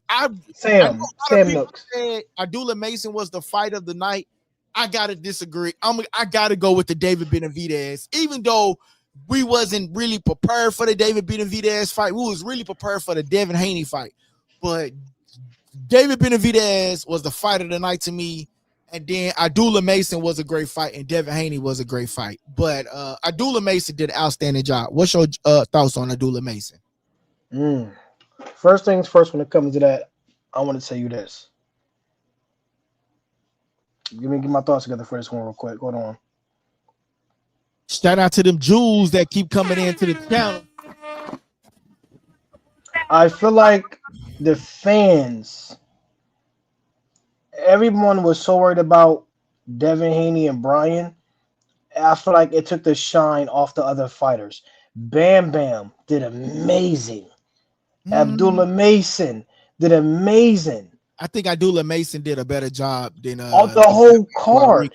Sam Noakes said Abdullah Mason was the fight of the night. I gotta disagree. I gotta go with the David Benavidez, even though we wasn't really prepared for the David Benavidez fight. We was really prepared for the Devin Haney fight, but David Benavidez was the fight of the night to me. And then Abdullah Mason was a great fight, and Devin Haney was a great fight. But Abdullah Mason did an outstanding job. What's your thoughts on Abdullah Mason? First things first, when it comes to that, I want to tell you this. Let me get my thoughts together for this one real quick. Hold on. Shout out to them Jews that keep coming into the channel. I feel like the fans, everyone was so worried about Devin Haney and Brian. I feel like it took the shine off the other fighters. Bam Bam did amazing. Abdullah Mason did amazing. I think Abdullah Mason did a better job than the whole card.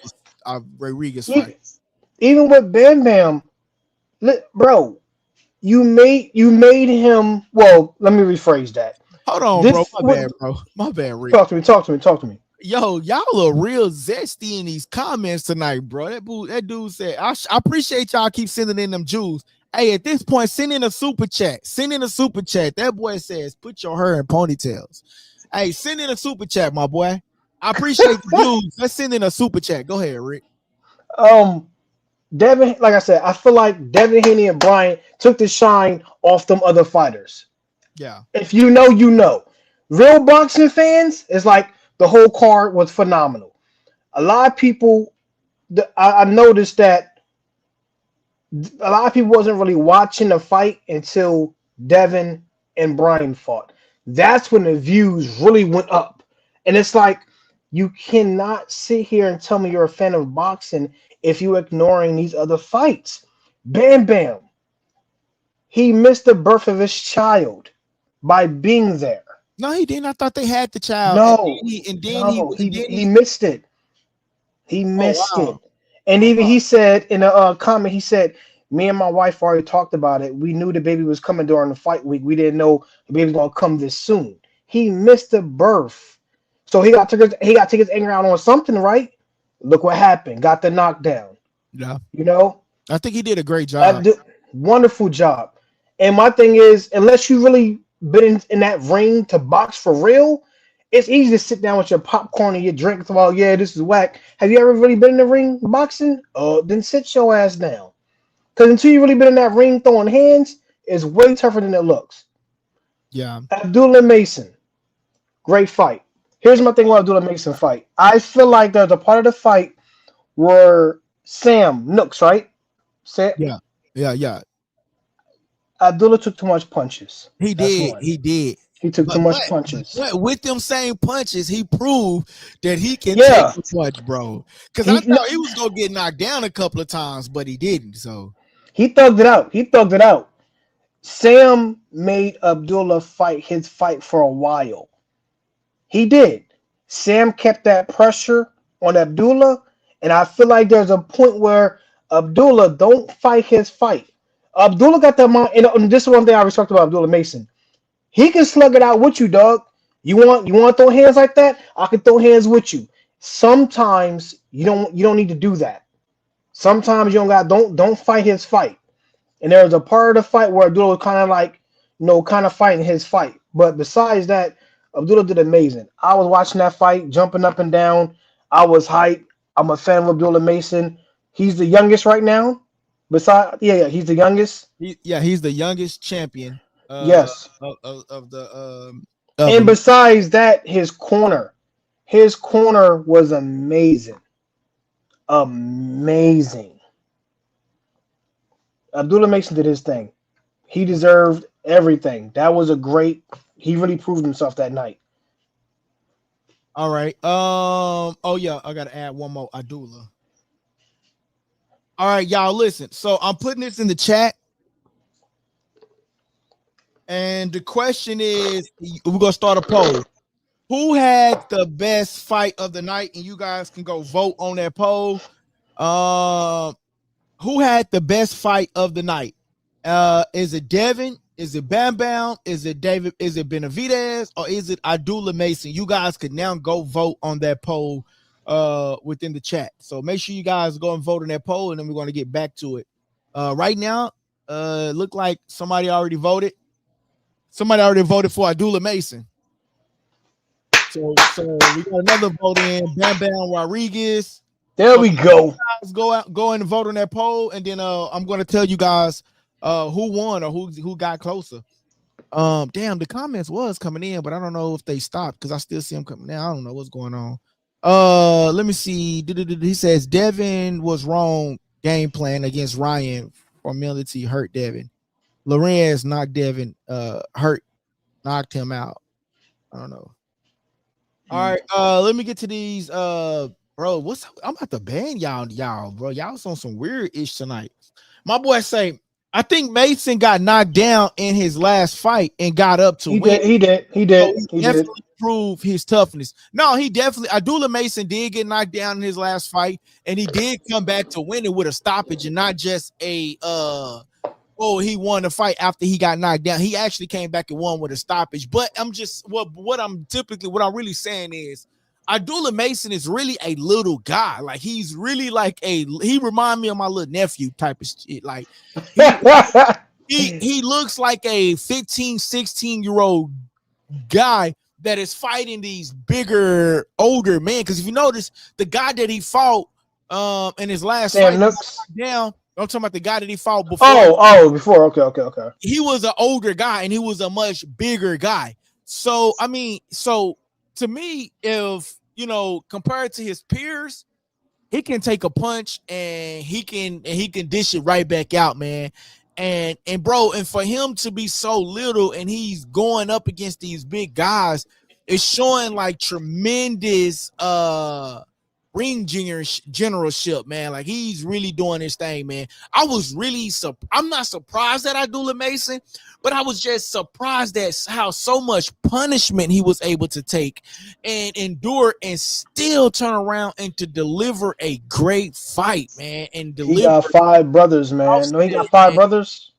Rodriguez fight. Even with Bam Bam, bro, you made him. Well, let me rephrase that. Hold on, bro. My bad, Rick. Talk to me. Yo, y'all are real zesty in these comments tonight, bro. That dude said, I appreciate y'all keep sending in them Jews. Hey, at this point, send in a super chat. That boy says, put your hair in ponytails. Hey, send in a super chat, my boy. I appreciate the Jews. Let's send in a super chat. Go ahead, Rick. Devin, like I said, I feel like Devin Haney and Brian took the shine off them other fighters. Yeah. If you know, you know. Real boxing fans, it's like the whole card was phenomenal. A lot of people, I noticed that a lot of people wasn't really watching the fight until Devin and Brian fought. That's when the views really went up. And it's like, you cannot sit here and tell me you're a fan of boxing if you're ignoring these other fights. Bam Bam, he missed the birth of his child by being there. No, he didn't. I thought they had the child. No, he missed it. He missed it. And even he said in a comment, he said, me and my wife already talked about it. We knew the baby was coming during the fight week. We didn't know the baby was going to come this soon. He missed the birth. So he got to take his anger out on something, right? Look what happened. Got the knockdown. Yeah. You know? I think he did a great job. Wonderful job. And my thing is, unless you really been in that ring to box for real, it's easy to sit down with your popcorn and your drink and say, well, yeah, this is whack. Have you ever really been in the ring boxing? Then sit your ass down. Because until you really been in that ring throwing hands, it's way tougher than it looks. Yeah. Abdullah Mason, great fight. Here's my thing with Abdullah Mason fight. I feel like there's a part of the fight where Sam Nooks, right? Yeah. Abdullah took too much punches. He That's did. one. He did. He took too much punches. But with them same punches, he proved that he can take Yeah. a punch, bro. Because He- I thought he was gonna get knocked down a couple of times, but he didn't. So He thugged it out. He thugged it out. Sam made Abdullah fight his fight for a while. He did. Sam kept that pressure on Abdullah, and I feel like there's a point where Abdullah don't fight his fight. Abdullah got that mind, and this is one thing I respect about Abdullah Mason. He can slug it out with you, dog. You want to throw hands like that? I can throw hands with you. Sometimes you don't need to do that. Sometimes you don't fight his fight. And there was a part of the fight where Abdullah was kind of like, kind of fighting his fight. But besides that, Abdullah did amazing. I was watching that fight, jumping up and down. I was hyped. I'm a fan of Abdullah Mason. He's the youngest right now. He's the youngest. he's the youngest champion. Yes. Of the And besides that, his corner was amazing. Amazing. Abdullah Mason did his thing. He deserved everything. That was he really proved himself that night. All right. Oh yeah, I gotta add one more Abdullah. All right, y'all listen. So I'm putting this in the chat. And the question is, we're gonna start a poll. Who had the best fight of the night? And you guys can go vote on that poll. Who had the best fight of the night? Is it Devin? Is it Bam Bam? Is it David? Is it Benavidez? Or is it Abdullah Mason? You guys could now go vote on that poll within the chat. So make sure you guys go and vote on that poll, and then we're going to get back to it. Right now, look like somebody already voted. Somebody already voted for Abdullah Mason. So we got another vote in. Bam Bam Rodriguez. There we go. Go in and vote on that poll, and then I'm going to tell you guys who won or who got closer. Damn, the comments was coming in, but I don't know if they stopped because I still see them coming in. I don't know what's going on. Let me see. He says Devin was wrong game plan against Ryan. Formality hurt Devin. Lorenz knocked Devin knocked him out. I don't know. All right, let me get to these. Bro, I'm about to ban y'all, bro. Y'all was on some weird ish tonight. My boy say, I think Mason got knocked down in his last fight and got up to win. He did. So he definitely proved his toughness. No, he definitely. Abdullah Mason did get knocked down in his last fight, and he did come back to win it with a stoppage and not just a he won the fight after he got knocked down. He actually came back and won with a stoppage. But I'm just what I'm really saying is Abdullah Mason is really a little guy. Like he's really like he remind me of my little nephew type of shit. Like he looks like a 15, 16-year-old guy that is fighting these bigger, older men. Because if you notice, the guy that he fought in his last fight down. I'm talking about the guy that he fought before. Before. Okay. He was an older guy and he was a much bigger guy. So I mean, to me, if compared to his peers, he can take a punch and he can dish it right back out, man. And bro, and for him to be so little and he's going up against these big guys, it's showing like tremendous ring generalship, man. Like he's really doing his thing, man. I'm not surprised that Abdullah Mason, but I was just surprised at how so much punishment he was able to take and endure and still turn around and to deliver a great fight, man. And he got 5 brothers, man. No, he got 5 brothers.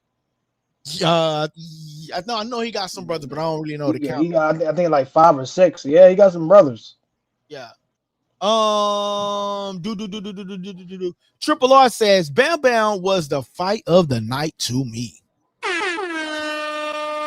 I know he got some brothers, but I don't really know the count. He got, I think like 5 or 6. Yeah, he got some brothers. Yeah. Triple R says Bam Bam was the fight of the night to me.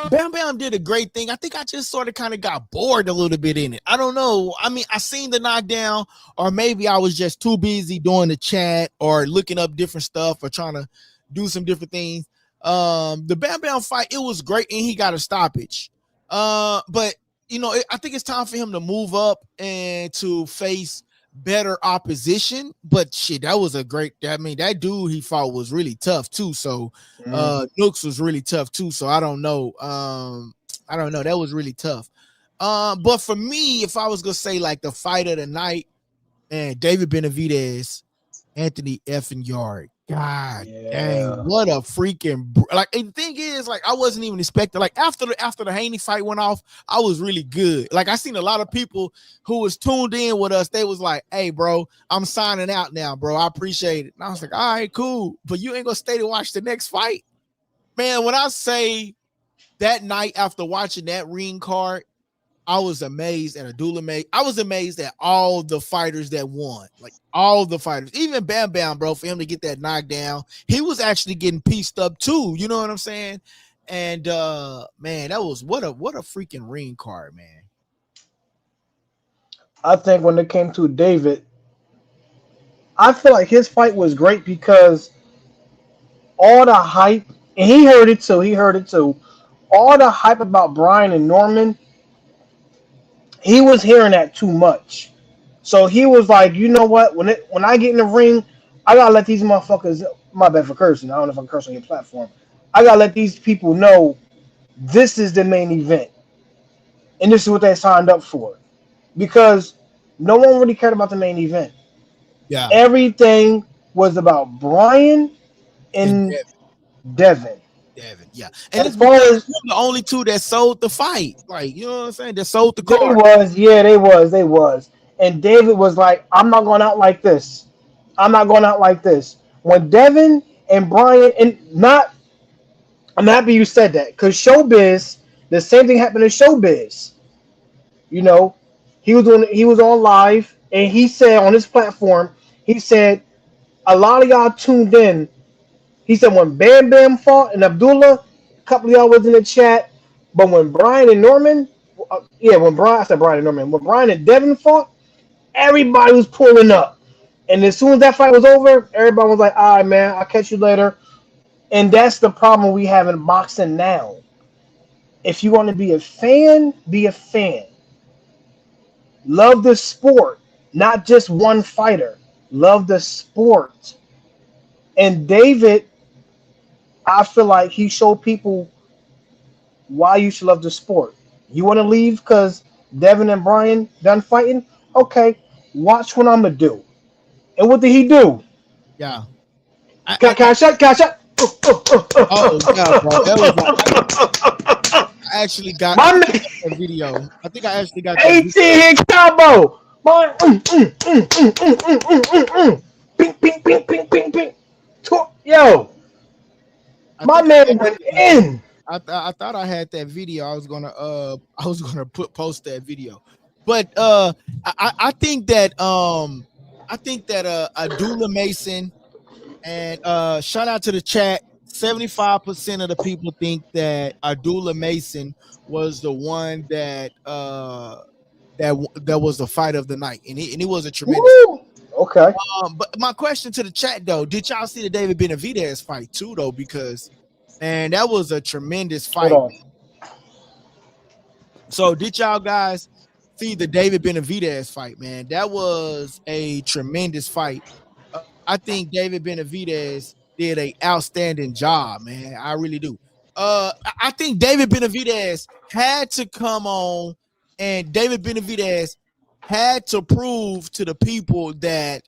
Bam Bam did a great thing. I think I just sort of kind of got bored a little bit in it. I don't know. I mean, I seen the knockdown, or maybe I was just too busy doing the chat or looking up different stuff or trying to do some different things. The Bam Bam fight, it was great, and he got a stoppage. But I think it's time for him to move up and to face better opposition, but shit, that was a great. I mean, that dude he fought was really tough too. So Nooks was really tough too. So I don't know. I don't know. That was really tough. But for me, if I was gonna say like the fight of the night, man, David Benavidez, Anthony effing Yard. God dang, what a freaking like. And the thing is, like, I wasn't even expecting. Like after the Haney fight went off, I was really good. Like I seen a lot of people who was tuned in with us. They was like, "Hey, bro, I'm signing out now, bro. I appreciate it." And I was like, "All right, cool, but you ain't gonna stay to watch the next fight, man." When I say that night after watching that ring card, I was amazed at Abdullah. I was amazed at all the fighters that won, like all the fighters, even Bam Bam, bro. For him to get that knockdown, he was actually getting pieced up too. You know what I'm saying? And man, that was what a freaking ring card, man. I think when it came to David, I feel like his fight was great because all the hype, and he heard it too. He heard it too. All the hype about Brian and Norman. He was hearing that too much. So he was like, you know what? When I get in the ring, I gotta let these motherfuckers, my bad for cursing. I don't know if I'm cursing on your platform. I gotta let these people know this is the main event. And this is what they signed up for. Because no one really cared about the main event. Yeah. Everything was about Brian and Devin. Yeah. And as far as the only two that sold the fight, like, you know what I'm saying? That sold the card. They was. And David was like, I'm not going out like this. I'm not going out like this. When Devin and Brian, I'm happy you said that, because Showbiz, the same thing happened in Showbiz. You know, he was on live, and he said on his platform, he said, a lot of y'all tuned in. He said when Bam Bam fought and Abdullah, a couple of y'all was in the chat, but when Brian and Norman, when Brian and Devin fought, everybody was pulling up. And as soon as that fight was over, everybody was like, all right, man, I'll catch you later. And that's the problem we have in boxing now. If you want to be a fan, be a fan. Love the sport, not just one fighter. Love the sport. And David, I feel like he showed people why you should love the sport. You want to leave because Devin and Brian done fighting? Okay, watch what I'm going to do. And what did he do? Yeah. Can I shut? Oh, yeah, bro. That was I actually got that video. I think I actually got that 18 hit combo. Ping, ping, ping, ping, ping, ping. Yo, my man went in. I thought I had that video. I was gonna post that video, but I think that Abdullah Mason, and shout out to the chat. 75% of the people think that Abdullah Mason was the one that was the fight of the night, and he was a tremendous. Woo! Okay. But my question to the chat though, did y'all see the David Benavidez fight too though? Because man, that was a tremendous fight. So did y'all guys see the David Benavidez fight, man? That was a tremendous fight. I think David Benavidez did an outstanding job, man. I really do. I think David Benavidez had to come on, and David Benavidez had to prove to the people that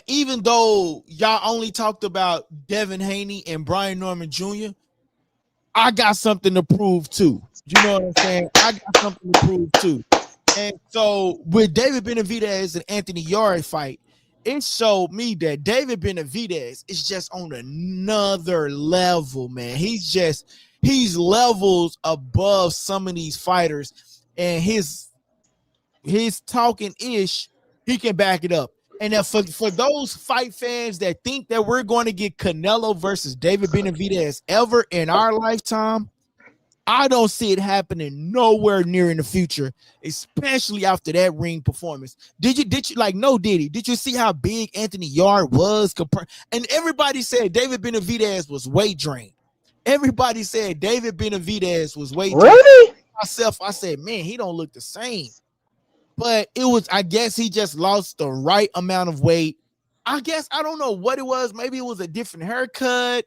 even though y'all only talked about Devin Haney and Brian Norman Jr., I got something to prove too. You know what I'm saying? I got something to prove too. And so with David Benavidez and Anthony Yard fight, it showed me that David Benavidez is just on another level, man. He's levels above some of these fighters, and his talking ish, he can back it up. And if for those fight fans that think that we're going to get Canelo versus David Benavidez ever in our lifetime, I don't see it happening nowhere near in the future, especially after that ring performance. Did you like no Diddy? Did you see how big Anthony Yard was compared? And everybody said David Benavidez was weight drained. Everybody said David Benavidez was weight drained. Really? Myself, I said, man, he don't look the same. but it was, I guess he just lost the right amount of weight. I guess I don't know what it was. Maybe it was a different haircut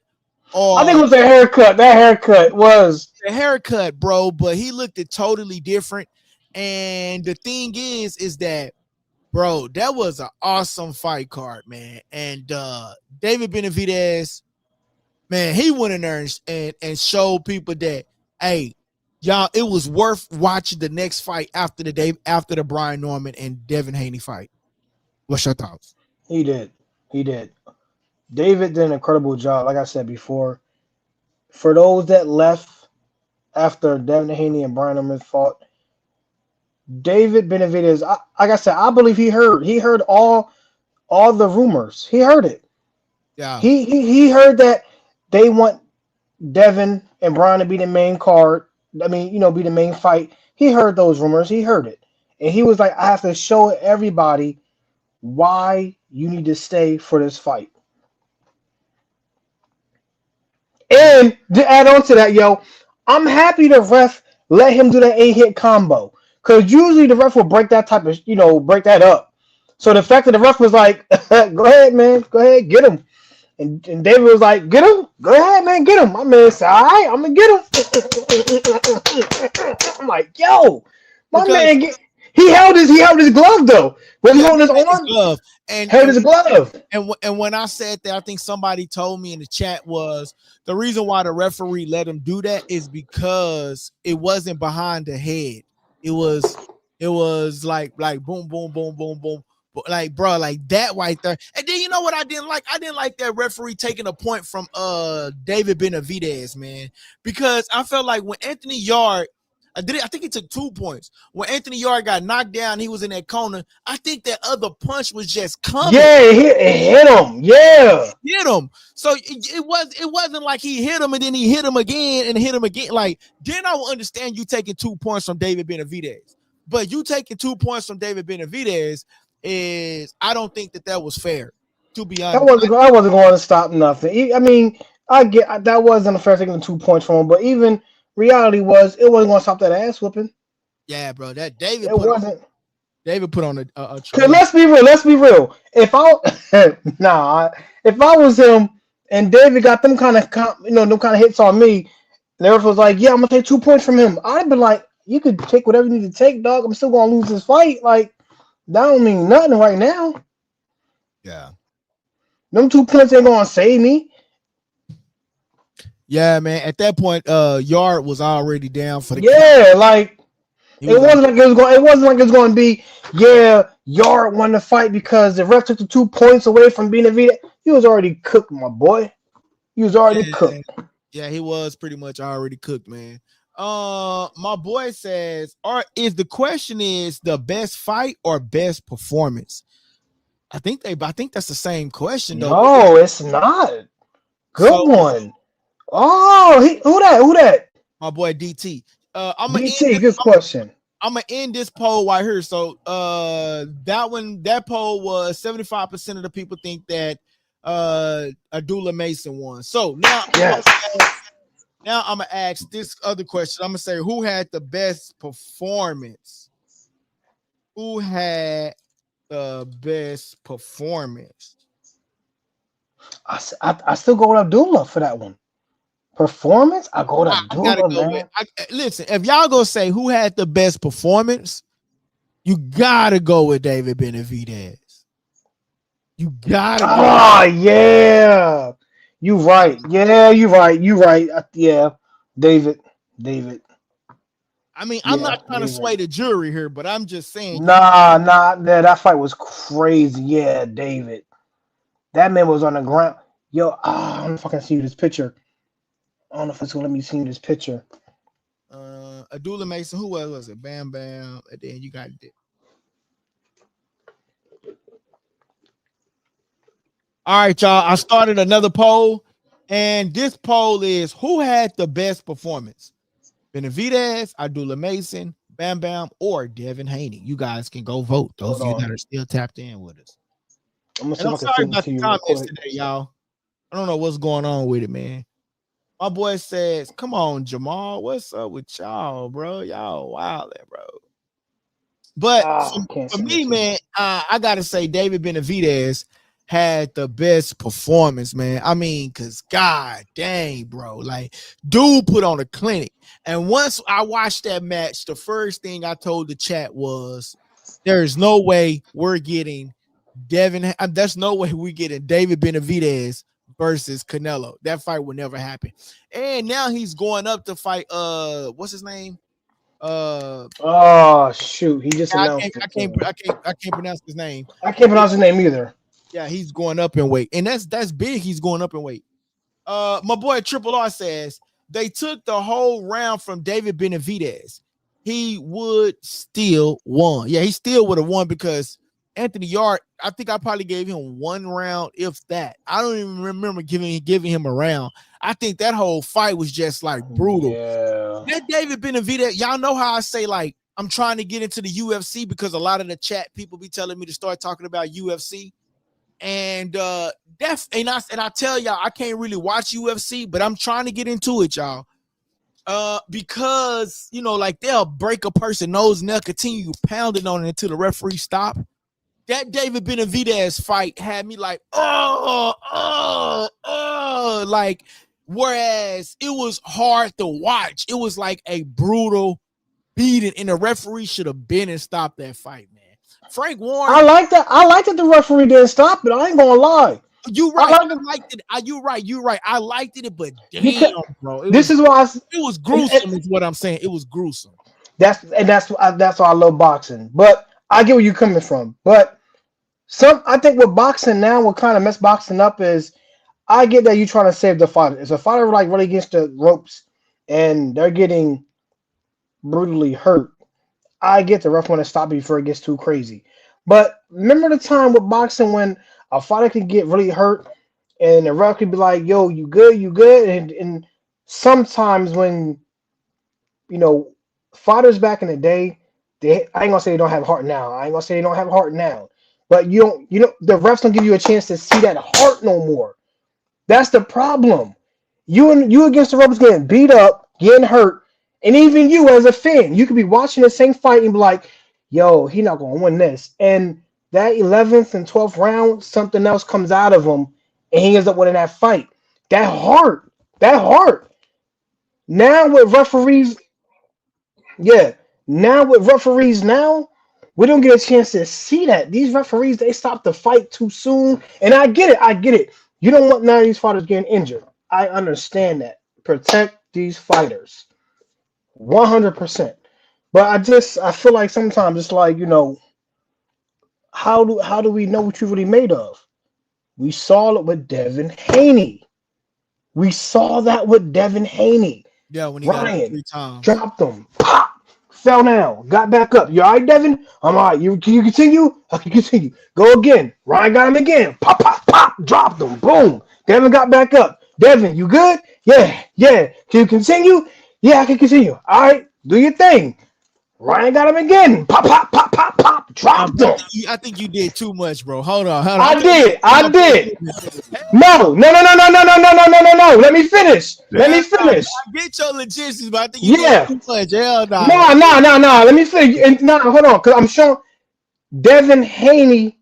I or think it was a haircut. That haircut was. the haircut, bro. But he looked it totally different. And the thing is that, bro, that was an awesome fight card, man. And David Benavidez, man, he went in there and showed people that, hey, y'all, it was worth watching the next fight after the Brian Norman and Devin Haney fight. What's your thoughts? He did. He did. David did an incredible job. Like I said before, for those that left after Devin Haney and Brian Norman fought, David Benavidez, like I said, I believe he heard all the rumors. He heard it. Yeah. He heard that they want Devin and Brian to be the main card. I mean, be the main fight. He heard those rumors. He heard it. And he was like, I have to show everybody why you need to stay for this fight. And to add on to that, yo, I'm happy the ref let him do that 8-hit combo. Because usually the ref will break that type of, break that up. So the fact that the ref was like, go ahead, man. Go ahead, get him. And David was like, get him. Go ahead, man, get him. My man said, all right, I'm going to get him. I'm like, yo, my man, he held his glove, though. Was he holding his arm? Glove. And held his glove. And when I said that, I think somebody told me in the chat was the reason why the referee let him do that is because it wasn't behind the head. It was like boom, boom, boom, boom, boom. Like, bro, like that right there. And then you know what I didn't like? I didn't like that referee taking a point from David Benavidez, man. Because I felt like when Anthony Yard, I think he took 2 points. When Anthony Yard got knocked down, he was in that corner. I think that other punch was just coming. Yeah, it hit him. Yeah. Hit him. So it wasn't like he hit him and then he hit him again and hit him again. Like, then I will understand you taking 2 points from David Benavidez. But you taking 2 points from David Benavidez I don't think that was fair, to be honest. I wasn't going to stop nothing. I mean, I get that wasn't a fair taking 2 points from him, but even reality was it wasn't going to stop that ass whooping. Yeah, bro, that David David put on a let's be real. If I was him and David got them kind of hits on me, and the ref was like, yeah, I'm gonna take 2 points from him. I'd be like, you could take whatever you need to take, dog. I'm still gonna lose this fight. Like, that don't mean nothing right now. Yeah. Them 2 points ain't gonna save me. Yeah, man. At that point, Yard was already down for the count. Like it wasn't like it was going to be. Yeah, Yard won the fight because the ref took the 2 points away from Benavidez. He was already cooked, my boy. He was already cooked. Yeah, he was pretty much already cooked, man. My boy says, the question is the best fight or best performance? I think that's the same question though. No, it's not. Good one. Oh, who that? My boy DT. DT, good question. I'm gonna end this poll right here. So that poll was 75% of the people think that Abdullah Mason won. So now Now I'm gonna ask this other question. I'm gonna say, who had the best performance? Who had the best performance? I still go with Abdullah for that one. Performance? I go with Abdullah, man. Listen, if y'all gonna say who had the best performance, you gotta go with David Benavidez. You gotta go. Oh, yeah. You right. Yeah, you right. Yeah, David. I mean, I'm not trying to sway the jury here, but I'm just saying. Nah. That fight was crazy. Yeah, David. That man was on the ground. Yo, I don't know if I can see this picture. I don't know if it's gonna let me see this picture. Abdullah Mason. Who was it? Bam Bam. And then you got it. All right, y'all. I started another poll, and this poll is who had the best performance? Benavidez, Abdullah Mason, Bam Bam, or Devin Haney. You guys can go vote. Those of you that are still tapped in with us. I'm sorry about the comments today, y'all. I don't know what's going on with it, man. My boy says, come on, Jamal. What's up with y'all, bro? Y'all wild, bro. But I can't for say me, that too. man, I gotta say David Benavidez had the best performance, man. I mean, cause god dang, bro, like dude put on a clinic. And once I watched that match, the first thing I told the chat was, there is no way we're getting Devin. There's no way we getting David Benavidez versus Canelo. That fight will never happen. And now he's going up to fight. What's his name? Oh shoot, he just I announced can't, it I can't, too. I can't pronounce his name. I can't pronounce his name either. Yeah, he's going up in weight, and that's big. He's going up in weight. My boy Triple R says they took the whole round from David Benavidez. He would still won. Yeah, he still would have won because Anthony Yard. I think I probably gave him one round, if that. I don't even remember giving him a round. I think that whole fight was just like brutal. Yeah. That David Benavidez, y'all know how I say like I'm trying to get into the UFC because a lot of the chat people be telling me to start talking about UFC. And I tell y'all I can't really watch UFC, but I'm trying to get into it, y'all. Because you know, like they'll break a person's nose and they'll continue pounding on it until the referee stop. That David Benavidez fight had me like, like, whereas it was hard to watch. It was like a brutal beating, and the referee should have been and stopped that fight, man. Frank Warren. I like that. I like that the referee didn't stop it. I ain't gonna lie. You right. I liked it. You right. I liked it, but damn, Because bro. this is why It was gruesome, is what I'm saying. It was gruesome. that's why I love boxing. But I get where you're coming from. But I think with boxing now, what kind of mess boxing up is, I get that you're trying to save the fighter. If a fighter like really against the ropes and they're getting brutally hurt, I get the ref want to stop it before it gets too crazy. But remember the time with boxing when a fighter could get really hurt and the ref could be like, yo, you good, you good? And sometimes when, you know, fighters back in the day, I ain't gonna say they don't have heart now. I ain't gonna say they don't have heart now. But the refs don't give you a chance to see that heart no more. That's the problem. You against the ropes getting beat up, getting hurt, and even you as a fan, you could be watching the same fight and be like, yo, he not gonna win this. And that 11th and 12th round, something else comes out of him, and he ends up winning that fight. That heart. Now with referees, yeah. Now with referees now, we don't get a chance to see that. These referees, they stop the fight too soon. And I get it. You don't want none of these fighters getting injured. I understand that. Protect these fighters. 100%. But I feel like sometimes it's like, how do we know what you're really made of? We saw it with Devin Haney. Yeah, when he got Ryan 3 times. dropped him. Pop. Fell down. Got back up. You all right, Devin? I'm all right. Can you continue? I can continue. Go again. Ryan got him again. Pop, pop, pop. Dropped him. Boom. Devin got back up. Devin, you good? Yeah. Can you continue? Yeah, I can continue. All right. Do your thing. Ryan got him again. Pop, pop, pop, pop, pop. Dropped him. I think you did too much, bro. Hold on. I did. No. Let me finish. I get your logistics, but I think you did too much. Hell no. No. Let me finish. And hold on, because I'm sure Devin Haney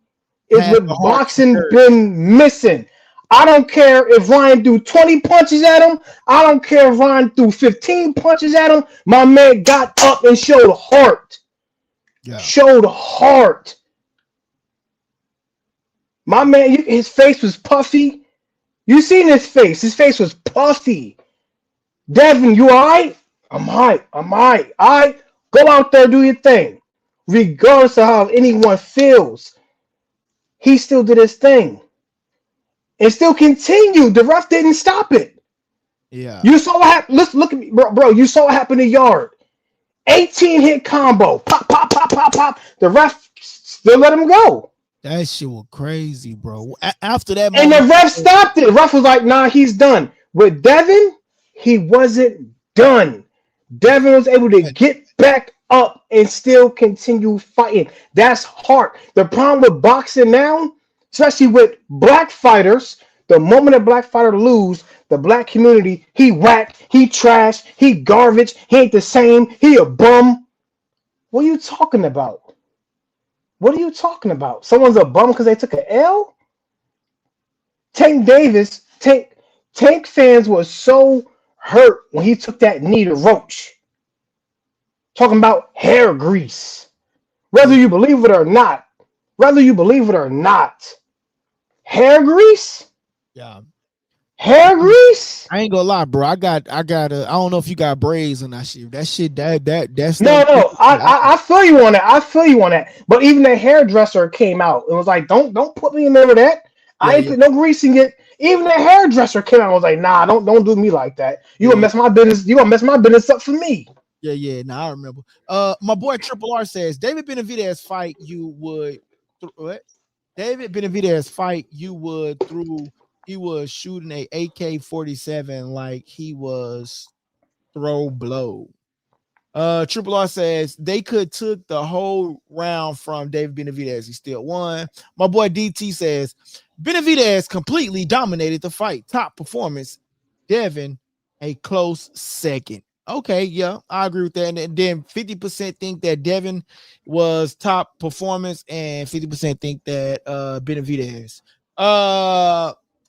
is what boxing been missing. I don't care if Ryan threw 20 punches at him. I don't care if Ryan threw 15 punches at him. My man got up and showed heart. Yeah. Showed heart. My man, his face was puffy. You seen his face. His face was puffy. Devin, you all right? I'm all right. All right. Go out there, do your thing. Regardless of how anyone feels, he still did his thing. And still continued. The ref didn't stop it. Yeah. You saw what happened. Let's look at me, bro. You saw what happened in Yard. 18 hit combo. Pop, pop, pop, pop, pop. The ref still let him go. That shit was crazy, bro. After that, and the ref stopped it. The ref was like, nah, he's done. With Devin, he wasn't done. Devin was able to get back up and still continue fighting. That's heart. The problem with boxing now, especially with black fighters, the moment a black fighter lose, the black community, he whack, he trash, he garbage, he ain't the same, he a bum. What are you talking about? What are you talking about? Someone's a bum because they took an L? Tank fans were so hurt when he took that knee to Roach. Talking about hair grease. Whether Yeah, you believe it or not, hair grease? yeah. Hair grease? I ain't gonna lie, bro. I don't know if you got braids on that shit. That shit, that stuff. No, no, I feel you on that. I feel you on that. But even the hairdresser came out. It was like, don't put me in there with that. Yeah, I ain't yeah, put no grease in it. Even the hairdresser came out and was like, nah, don't do me like that. You yeah, gonna yeah, mess my business. You gonna mess my business up for me. yeah, yeah. Nah, I remember. My boy Triple R says David Benavidez fight you would what? David Benavidez fight you would through. He was shooting a AK-47 like he was throw blow. Triple R says they could took the whole round from David Benavidez. He still won. My boy DT says Benavidez completely dominated the fight. Top performance. Devin, a close second. Okay, yeah, I agree with that. And then 50% think that Devin was top performance, and 50% think that Benavidez.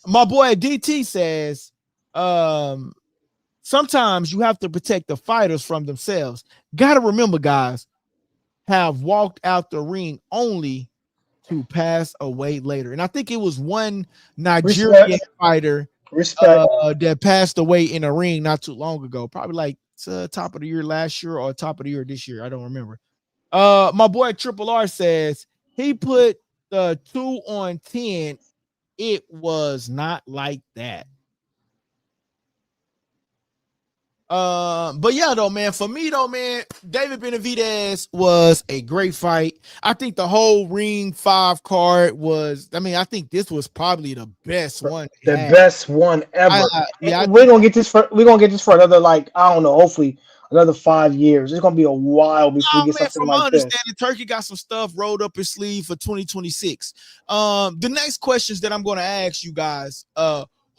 My boy DT says sometimes you have to protect the fighters from themselves. Gotta remember, guys, have walked out the ring only to pass away later. And I think it was one Nigerian Respect, fighter respect. that passed away in a ring not too long ago, probably like top of the year last year or top of the year this year. I don't remember. My boy Triple R says he put the 2-on-10. It was not like that. But yeah, though, man, for me though, man, David Benavidez was a great fight. I think the whole Ring 5 card was, I mean, I think this was probably the best one they The had. best one ever. Yeah, I We're think, gonna get this for another, like, I don't know, hopefully another 5 years. It's gonna be a while before we oh get man, something from my like this. understanding, Turkey got some stuff rolled up his sleeve for 2026. The next questions that I'm gonna ask you guys,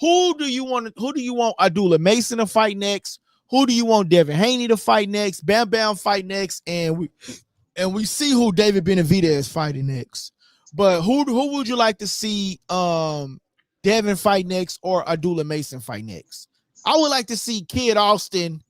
who do you want Abdullah Mason to fight next? Who do you want Devin Haney to fight next? Bam Bam fight next, and we see who David Benavidez is fighting next. But who would you like to see Devin fight next or Abdullah Mason fight next? I would like to see Kid Austin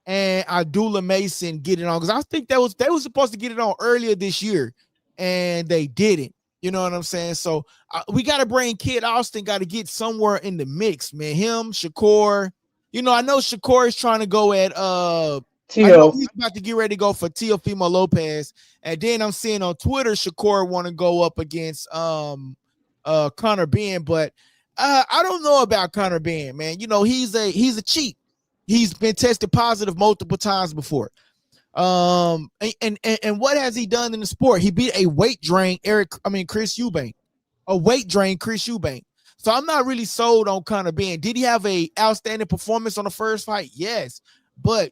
and Abdullah Mason get it on, because I think they was supposed to get it on earlier this year and they didn't. You know what I'm saying? So we got to bring Kid Austin, got to get somewhere in the mix, man. Him, Shakur. You know, I know Shakur is trying to go at I know Tio, he's about to get ready to go for Teofimo Lopez. And then I'm seeing on Twitter Shakur want to go up against Conor Benn, but I don't know about Conor Benn, man. You know, he's a cheat. He's been tested positive multiple times before. And what has he done in the sport? He beat a weight drain Chris Eubank. A weight drain Chris Eubank. So I'm not really sold on Conor Benn. Did he have a outstanding performance on the first fight? Yes. But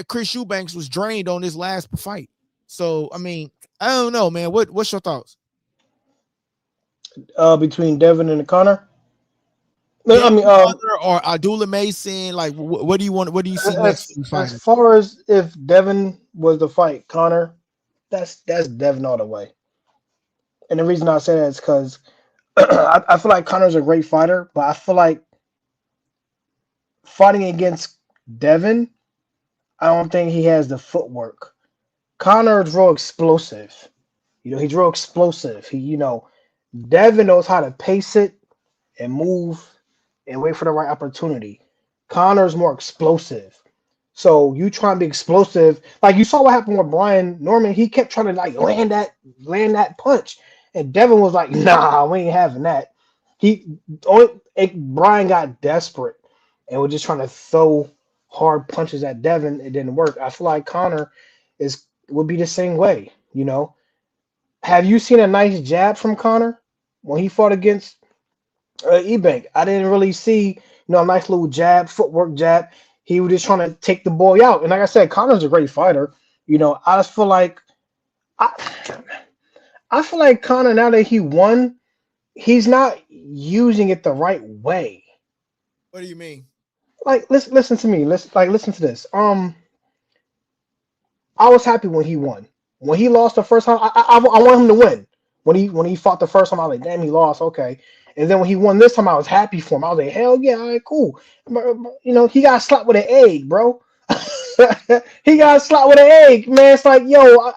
Chris Eubanks was drained on his last fight. So I mean, I don't know, man. What's your thoughts? between Devin and Connor. I Devin mean, Hunter or Abdullah Mason? Like, what do you want? What do you see next for as fighting? far as if Devin was the fight, Connor, that's Devin all the way. And the reason I say that is because I feel like Connor's a great fighter, but I feel like fighting against Devin, I don't think he has the footwork. Connor's real explosive. He's real explosive. Devin knows how to pace it and move and wait for the right opportunity. Connor's more explosive. So you trying to be explosive, like you saw what happened with Brian Norman. He kept trying to like land that punch, and Devin was like, "Nah, we ain't having that." Brian got desperate and was just trying to throw hard punches at Devin. It didn't work. I feel like Connor would be the same way. Have you seen a nice jab from Connor when he fought against Ebank? I didn't really see a nice little jab, footwork jab. He was just trying to take the boy out. And like I said, Connor's a great fighter. I just feel like I feel like Connor, now that he won, he's not using it the right way. What do you mean? Like, listen to me. Listen to this. I was happy when he won. When he lost the first time, I want him to win. When he fought the first time, I was like, damn, he lost. Okay. And then when he won this time, I was happy for him. I was like, hell yeah, all right, cool. You know, he got slapped with an egg, bro. He got slapped with an egg, man. It's like, yo,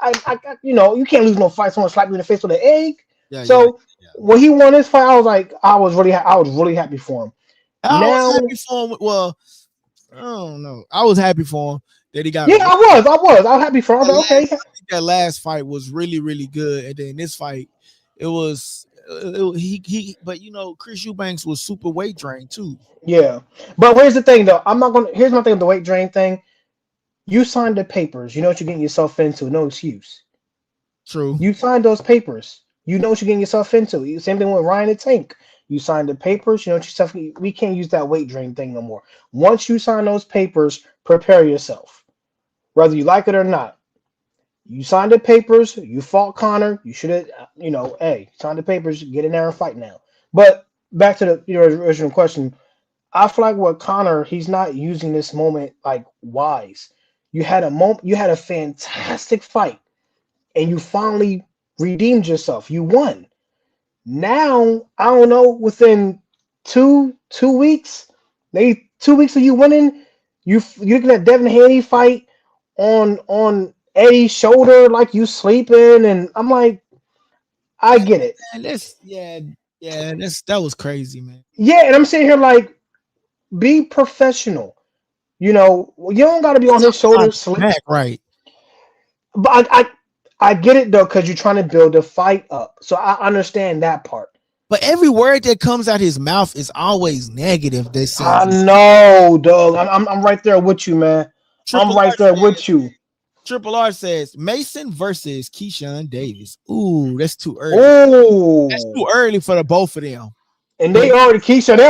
you know, you can't lose no fight. Someone slap you in the face with an egg. Yeah, yeah, So yeah. when he won this fight, I was like, I was really happy for him. I was Now, happy for him. Well, I don't know. I was happy for him that he got a yeah, win. I was happy for him. I was like, okay, I think that last fight was really, really good, and then this fight, it was he. But you know, Chris Eubanks was super weight drained too. yeah. But here's the thing, though. I'm not gonna. Here's my thing with the weight drain thing. You signed the papers. You know what you're getting yourself into. No excuse. True. You signed those papers. You know what you're getting yourself into. Same thing with Ryan and Tank. You signed the papers. You know what yourself. We can't use that weight drain thing no more. Once you sign those papers, prepare yourself. Whether you like it or not. You signed the papers. You fought Connor. You should have. You know, hey, sign the papers. Get in there and fight now. But back to the original question. I feel like with Connor, he's not using this moment like wise. You had a moment. You had a fantastic fight, and you finally redeemed yourself. You won. Now, I don't know, within two weeks, maybe 2 weeks of you winning, you looking at Devin Haney fight on Eddie's shoulder like you sleeping, and I'm like, I get it. And that was crazy, man. Yeah, and I'm sitting here like, be professional. You know, you don't got to be on his shoulder sleep. Back, right. But I get it though, because you're trying to build a fight up. So I understand that part. But every word that comes out his mouth is always negative. They say. I know, dog. I'm right there with you, man. I'm right there with you. Triple R says Mason versus Keyshawn Davis. Ooh, that's too early. Oh, That's too early for the both of them. and they already Keisha. They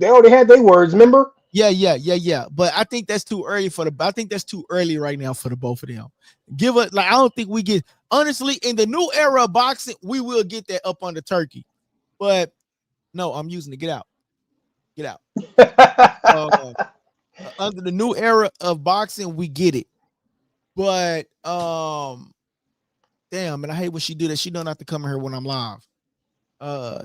already had their words. Remember? Yeah. But I think that's too early I think that's too early right now for the both of them. Give it like I don't think we get honestly in the new era of boxing, we will get that up on the turkey. But no, I'm using it. Get out. Under the new era of boxing, we get it. But damn, and I hate when she do that. She don't have to come in here when I'm live.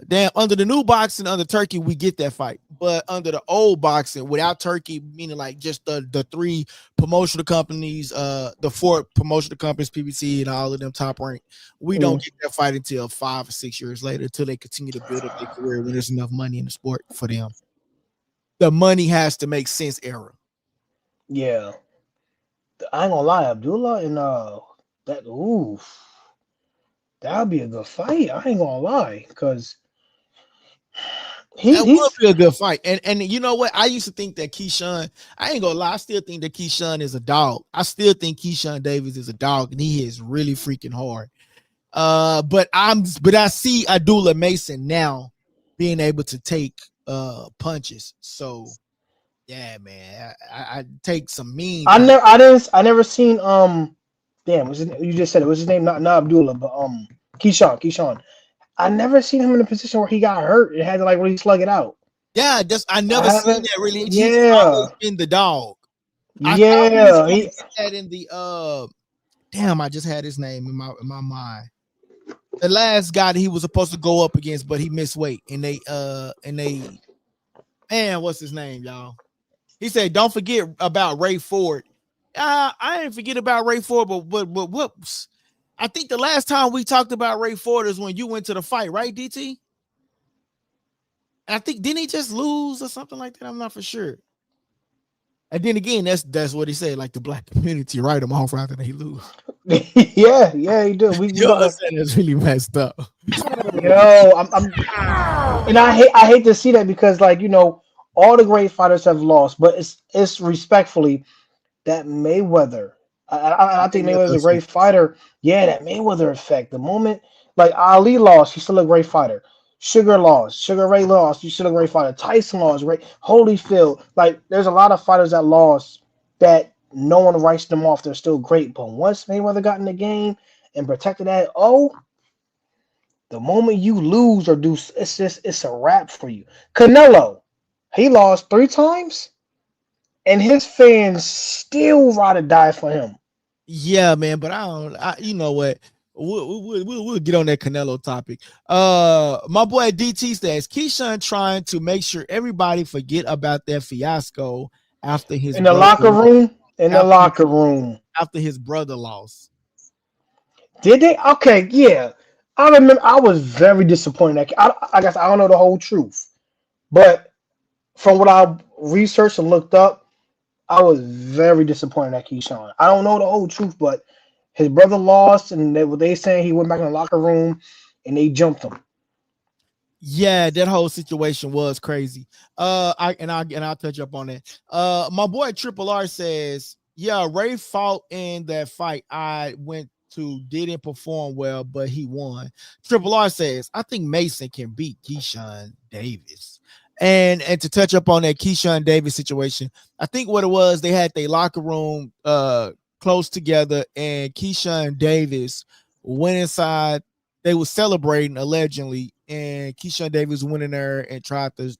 Damn, under the new boxing, under Turkey, we get that fight. But under the old boxing, without Turkey, meaning like just the three promotional companies, the four promotional companies, PBC and all of them top rank, we don't get that fight until 5 or 6 years later, until they continue to build up their career when there's enough money in the sport for them. The money has to make sense era. Yeah. I ain't gonna lie, Abdullah and that'd be a good fight. I ain't gonna lie, because that would be a good fight. And you know what? I used to think that Keyshawn, I ain't gonna lie, I still think that Keyshawn is a dog. I still think Keyshawn Davis is a dog, and he is really freaking hard. But I see Abdullah Mason now being able to take punches. So yeah, man, I take some mean. I never seen damn, you just said it was his name, not Abdullah, but Keyshawn. I never seen him in a position where he got hurt and had to like really slug it out. Yeah, I never seen that really. Yeah, he's always been the dog. I that in the damn, I just had his name in my mind. The last guy that he was supposed to go up against, but he missed weight, and they man, what's his name, y'all? He said, "Don't forget about Ray Ford." I didn't forget about Ray Ford, but whoops. I think the last time we talked about Ray Ford is when you went to the fight, right, DT? And I think didn't he just lose or something like that? I'm not for sure. And then again, that's what he said. Like the black community write him off after they lose. yeah, he did. That's really messed up. Yo, and I hate to see that, because like, you know, all the great fighters have lost, but it's respectfully that Mayweather. I think Mayweather's a great fighter. Yeah, that Mayweather effect. The moment like Ali lost, he's still a great fighter. Sugar lost. Sugar Ray lost. He's still a great fighter. Tyson lost. Holyfield. Like, there's a lot of fighters that lost that no one writes them off. They're still great. But once Mayweather got in the game and protected that, the moment you lose or do, it's a wrap for you. Canelo, he lost 3 times, and his fans still ride or die for him. Yeah, man, but you know what? We'll get on that Canelo topic. My boy DT says Keyshawn trying to make sure everybody forget about that fiasco after his In the brother locker room, in the after locker room. after his brother lost. Did they? Okay, yeah. I remember I was very disappointed. I guess I don't know the whole truth, but from what I researched and looked up, I was very disappointed at Keyshawn. I don't know the whole truth, but his brother lost, and they saying he went back in the locker room and they jumped him. Yeah, that whole situation was crazy. I'll touch up on that. My boy Triple R says, yeah, Ray fought in that fight. I went to didn't perform well, but he won. Triple R says, I think Mason can beat Keyshawn Davis. And to touch up on that Keyshawn Davis situation, I think what it was, they had their locker room close together, and Keyshawn Davis went inside. They were celebrating allegedly, and Keyshawn Davis went in there and tried to,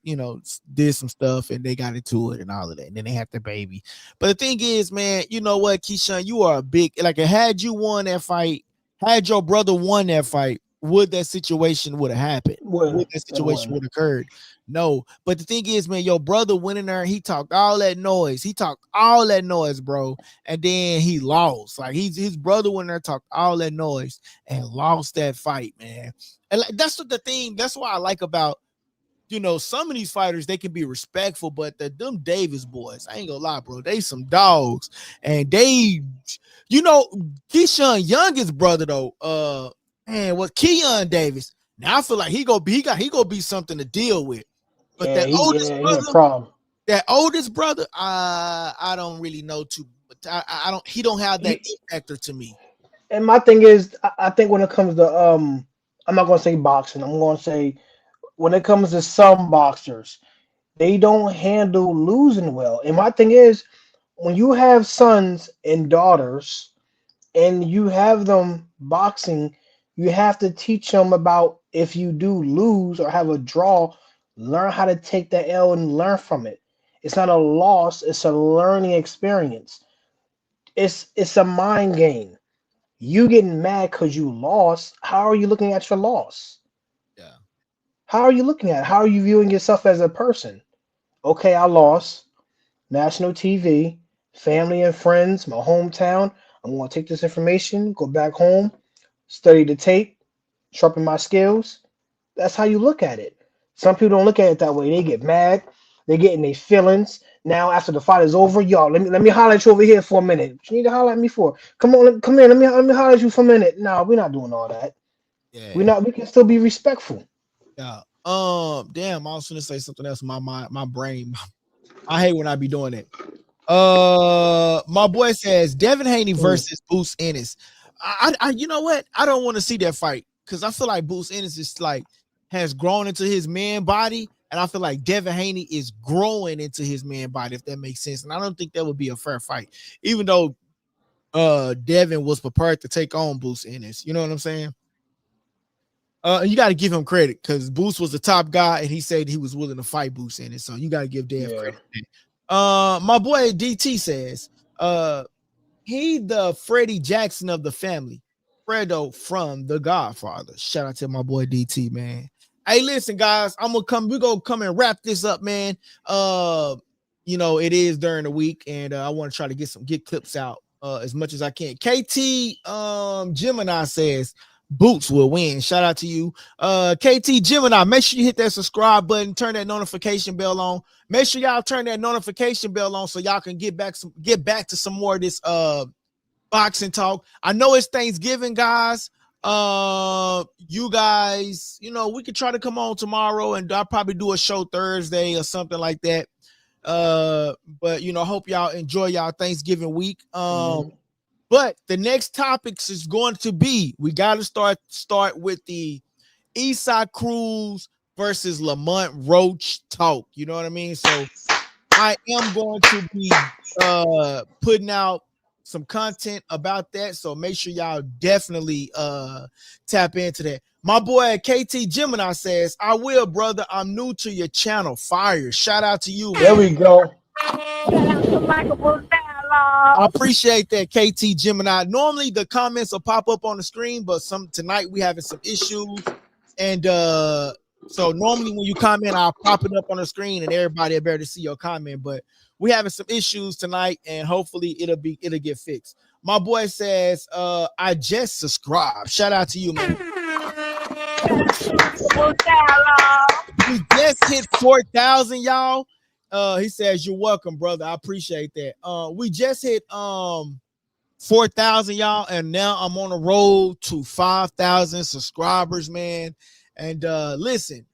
did some stuff, and they got into it and all of that. And then they had the baby. But the thing is, man, you know what, Keyshawn, you are a big, like, had you won that fight, had your brother won that fight, would that situation would have happened? Would that situation would have occurred? No. But the thing is, man, your brother went in there, he talked all that noise. He talked all that noise, bro. And then he lost. Like, his brother went in there, talked all that noise and lost that fight, man. And like, that's what the thing, that's what I like about, some of these fighters, they can be respectful, but them Davis boys, I ain't gonna lie, bro, they some dogs. And they, Keyshawn youngest brother though, man, what Keon Davis. Now I feel like he gonna be something to deal with. But Yeah, he a problem. That oldest brother, I don't really know too. But I don't. He don't have that factor to me. And my thing is, I think when it comes to I'm not gonna say boxing. I'm gonna say when it comes to some boxers, they don't handle losing well. And my thing is, when you have sons and daughters, and you have them boxing, you have to teach them about if you do lose or have a draw, learn how to take the L and learn from it. It's not a loss, it's a learning experience. It's a mind game. You getting mad because you lost. How are you looking at your loss? Yeah. How are you looking at it? How are you viewing yourself as a person? Okay, I lost. National TV, family and friends, my hometown. I'm going to take this information, go back home, study the tape, sharpen my skills. That's how you look at it. Some people don't look at it that way. They get mad. They get in their feelings. Now, after the fight is over, y'all, let me holler at you over here for a minute. What you need to holler at me for? Come on, come here. Let me holler at you for a minute. No, we're not doing all that. Yeah. We're not. We can still be respectful. Yeah. Damn. I was gonna say something else. My brain. I hate when I be doing it. My boy says Devin Haney versus Boots Ennis. I you know what? I don't want to see that fight because I feel like Boots Ennis is like has grown into his man body, and I feel like Devin Haney is growing into his man body, if that makes sense. And I don't think that would be a fair fight, even though Devin was prepared to take on Boots Ennis. You know what I'm saying? You got to give him credit because Boots was the top guy, and he said he was willing to fight Boots Ennis. So you got to give Dev credit. My boy DT says, he the Freddie Jackson of the family. Fredo from The Godfather. Shout out to my boy DT, man. Hey, listen, guys, we're gonna come and wrap this up, man. It is during the week, and I want to try to get clips out as much as I can. KT Gemini says Boots will win. Shout out to you. KT Gemini, make sure you hit that subscribe button, turn that notification bell on. Make sure y'all turn that notification bell on so y'all can get back to some more of this boxing talk. I know it's Thanksgiving, guys. You guys, we could try to come on tomorrow, and I'll probably do a show Thursday or something like that. But hope y'all enjoy y'all Thanksgiving week. But the next topics is going to be, we got to start with the Eastside Cruz versus Lamont Roach talk. You know what I mean? So I am going to be putting out some content about that. So make sure y'all definitely tap into that. My boy KT Gemini says, I will, brother. I'm new to your channel. Fire. Shout out to you, man. There we go. Shout out to Likeable Dialogue. I appreciate that, KT Gemini. Normally the comments will pop up on the screen, but tonight we having some issues, and so normally when you comment, I'll pop it up on the screen, and everybody will be able to see your comment. But we having some issues tonight, and hopefully it'll get fixed. My boy says, I just subscribed. Shout out to you, man. We just hit 4,000, y'all. He says, you're welcome, brother. I appreciate that. We just hit 4,000, y'all, and now I'm on the road to 5,000 subscribers, man. And listen,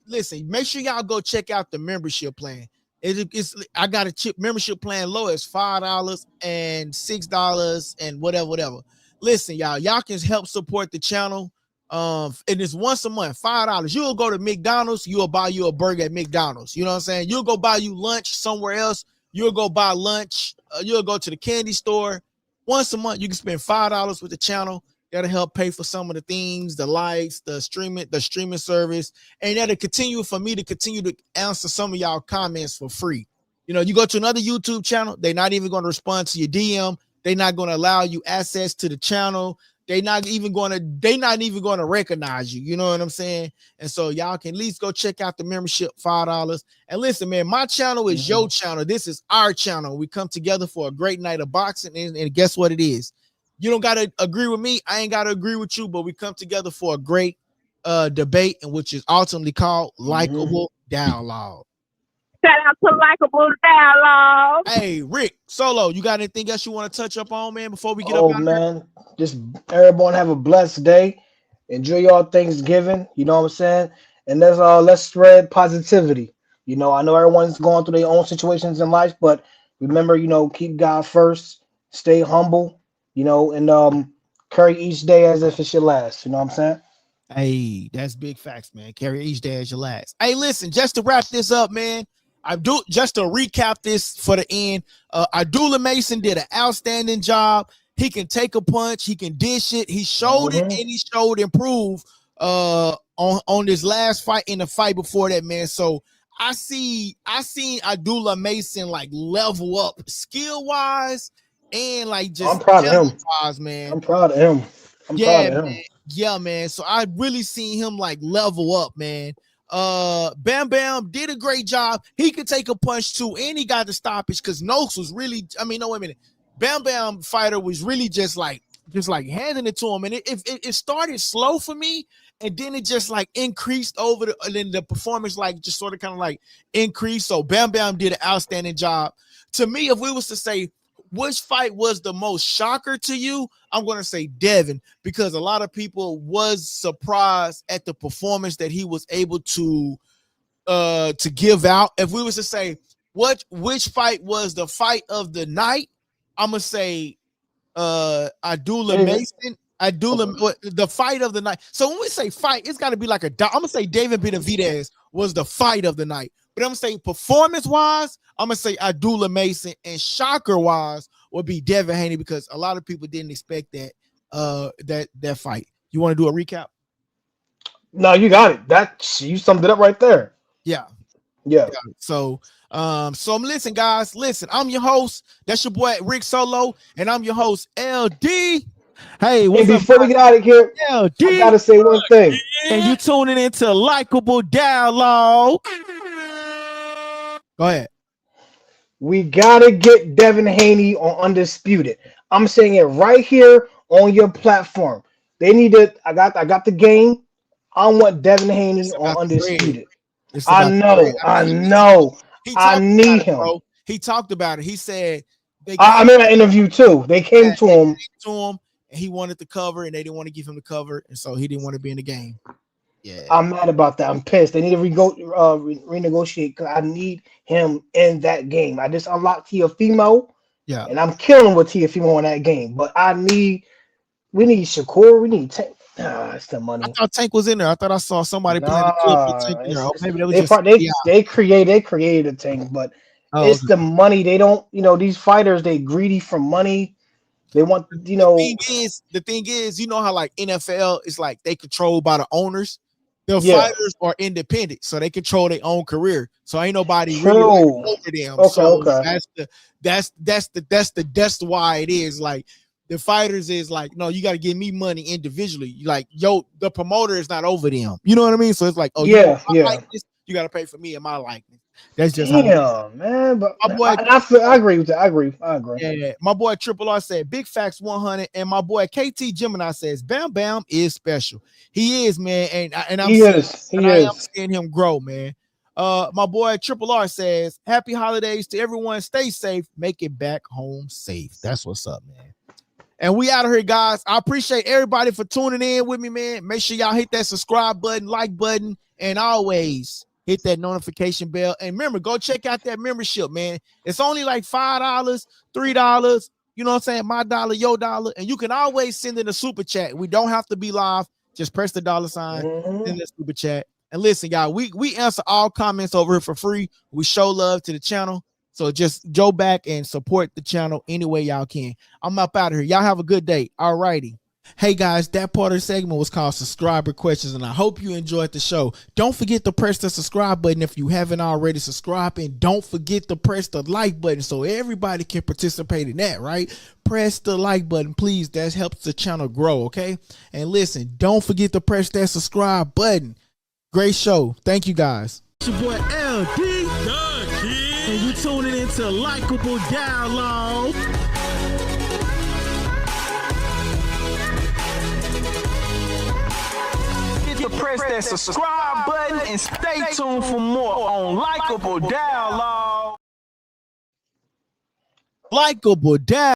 make sure y'all go check out the membership plan. I got a membership plan low as $5 and $6 and whatever. Listen, y'all can help support the channel. And it's once a month, $5. You'll go to McDonald's, you'll buy you a burger at McDonald's. You know what I'm saying? You'll go buy you lunch somewhere else. You'll go buy lunch. You'll go to the candy store. Once a month, you can spend $5 with the channel. That'll help pay for some of the things, the likes, the streaming service, and that'll continue for me to continue to answer some of y'all comments for free. You know, you go to another YouTube channel, they're not even going to respond to your DM. They're not going to allow you access to the channel. They're not even going to recognize you. You know what I'm saying? And so y'all can at least go check out the membership, $5. And listen, man, my channel is your channel. This is our channel. We come together for a great night of boxing. And guess what it is? You don't got to agree with me. I ain't got to agree with you, but we come together for a great debate, and which is ultimately called Likeable Dialogue. Shout out to Likeable Dialogue. Hey, Rick Solo, you got anything else you want to touch up on, man, before we get up? Oh, man, just everyone have a blessed day. Enjoy your Thanksgiving. You know what I'm saying? And let's spread positivity. You know, I know everyone's going through their own situations in life, but remember, you know, keep God first. Stay humble. You know, and carry each day as if it's your last. You know what I'm saying? Hey, that's big facts, man. Carry each day as your last. Hey, listen, just to wrap this up, man. Just to recap this for the end. Abdullah Mason did an outstanding job. He can take a punch, he can dish it. He showed it, and he showed improve on this last fight and the fight before that, man. So I seen Abdullah Mason like level up skill wise. And like just I'm proud of him, man. I'm proud of him. Man. Yeah, man. So I really seen him like level up, man. Bam Bam did a great job. He could take a punch too, and he got the stoppage because Noakes was really. I mean, no, wait a minute. Bam Bam fighter was really just like handing it to him, and it started slow for me, and then it just like increased and then the performance like just sort of kind of like increased. So Bam Bam did an outstanding job. To me, if we was to say which fight was the most shocker to you, I'm going to say Devin, because a lot of people was surprised at the performance that he was able to give out. If we was to say which fight was the fight of the night, I'm going to say Abdullah Mason. The fight of the night. So when we say fight, it's got to be like I'm going to say David Benavidez was the fight of the night. But I'm going to say performance-wise, I'm going to say Abdullah Mason, and shocker-wise would be Devin Haney, because a lot of people didn't expect that fight. You want to do a recap? No, you got it. You summed it up right there. Yeah. So listen, guys. Listen, I'm your host. That's your boy Rick Solo, and I'm your host LD. Hey, before we get out of here, LD, I gotta say one thing. And you tuning into Likeable Dialogue. Go ahead. We gotta get Devin Haney on Undisputed. I'm saying it right here on your platform. They need to. I got the game. I want Devin Haney on Undisputed. I know. I need him. Bro. He talked about it. He said I made an interview too. They came to him, and he wanted the cover, and they didn't want to give him the cover, and so he didn't want to be in the game. Yeah, I'm mad about that. I'm pissed. They need to renegotiate because I need him in that game. I just unlocked Teofimo, and I'm killing with Teofimo in that game. But we need Shakur. We need Tank. It's the money. I thought Tank was in there. I thought I saw somebody playing the clip with Tank in there. Maybe that was they created a Tank, but it's the money. They don't. These fighters, they greedy for money. They want. The thing is, you know how like NFL is like they controlled by the owners. The Yeah. fighters are independent, so they control their own career. So ain't nobody True. really like over them. Okay, so okay. that's why it is like the fighters is like, no, you got to give me money individually. Like, yo, the promoter is not over them. You know what I mean? So it's like, oh, you Yeah, want my yeah. likeness, you got to pay for me and my likeness. That's just how it is. Damn, man. But My boy, I agree with that. I agree. yeah, my boy Triple R said Big Facts 100, and my boy KT Gemini says Bam Bam is special. He is, man, and I am seeing him grow, man. My boy Triple R says happy holidays to everyone. Stay safe, make it back home safe. That's what's up, man. And we out of here, guys. I appreciate everybody for tuning in with me, man. Make sure y'all hit that subscribe button, like button, and always hit that notification bell. And remember, go check out that membership, man. It's only like $5, $3. You know what I'm saying? My dollar, your dollar. And you can always send in a super chat. We don't have to be live. Just press the $, send the super chat. And listen, y'all, we answer all comments over here for free. We show love to the channel. So just go back and support the channel any way y'all can. I'm up out of here. Y'all have a good day. All righty. Hey guys, that part of the segment was called subscriber questions, and I hope you enjoyed the show. Don't forget to press the subscribe button if you haven't already subscribed, and don't forget to press the like button so everybody can participate in that, right? Press the like button, please. That helps the channel grow, okay? And listen, don't forget to press that subscribe button. Great show. Thank you guys. It's your boy LD, and you tuning into Likeable Dialogue. Press that subscribe button and stay tuned for more on Likeable Dialogue. Likeable Dialogue.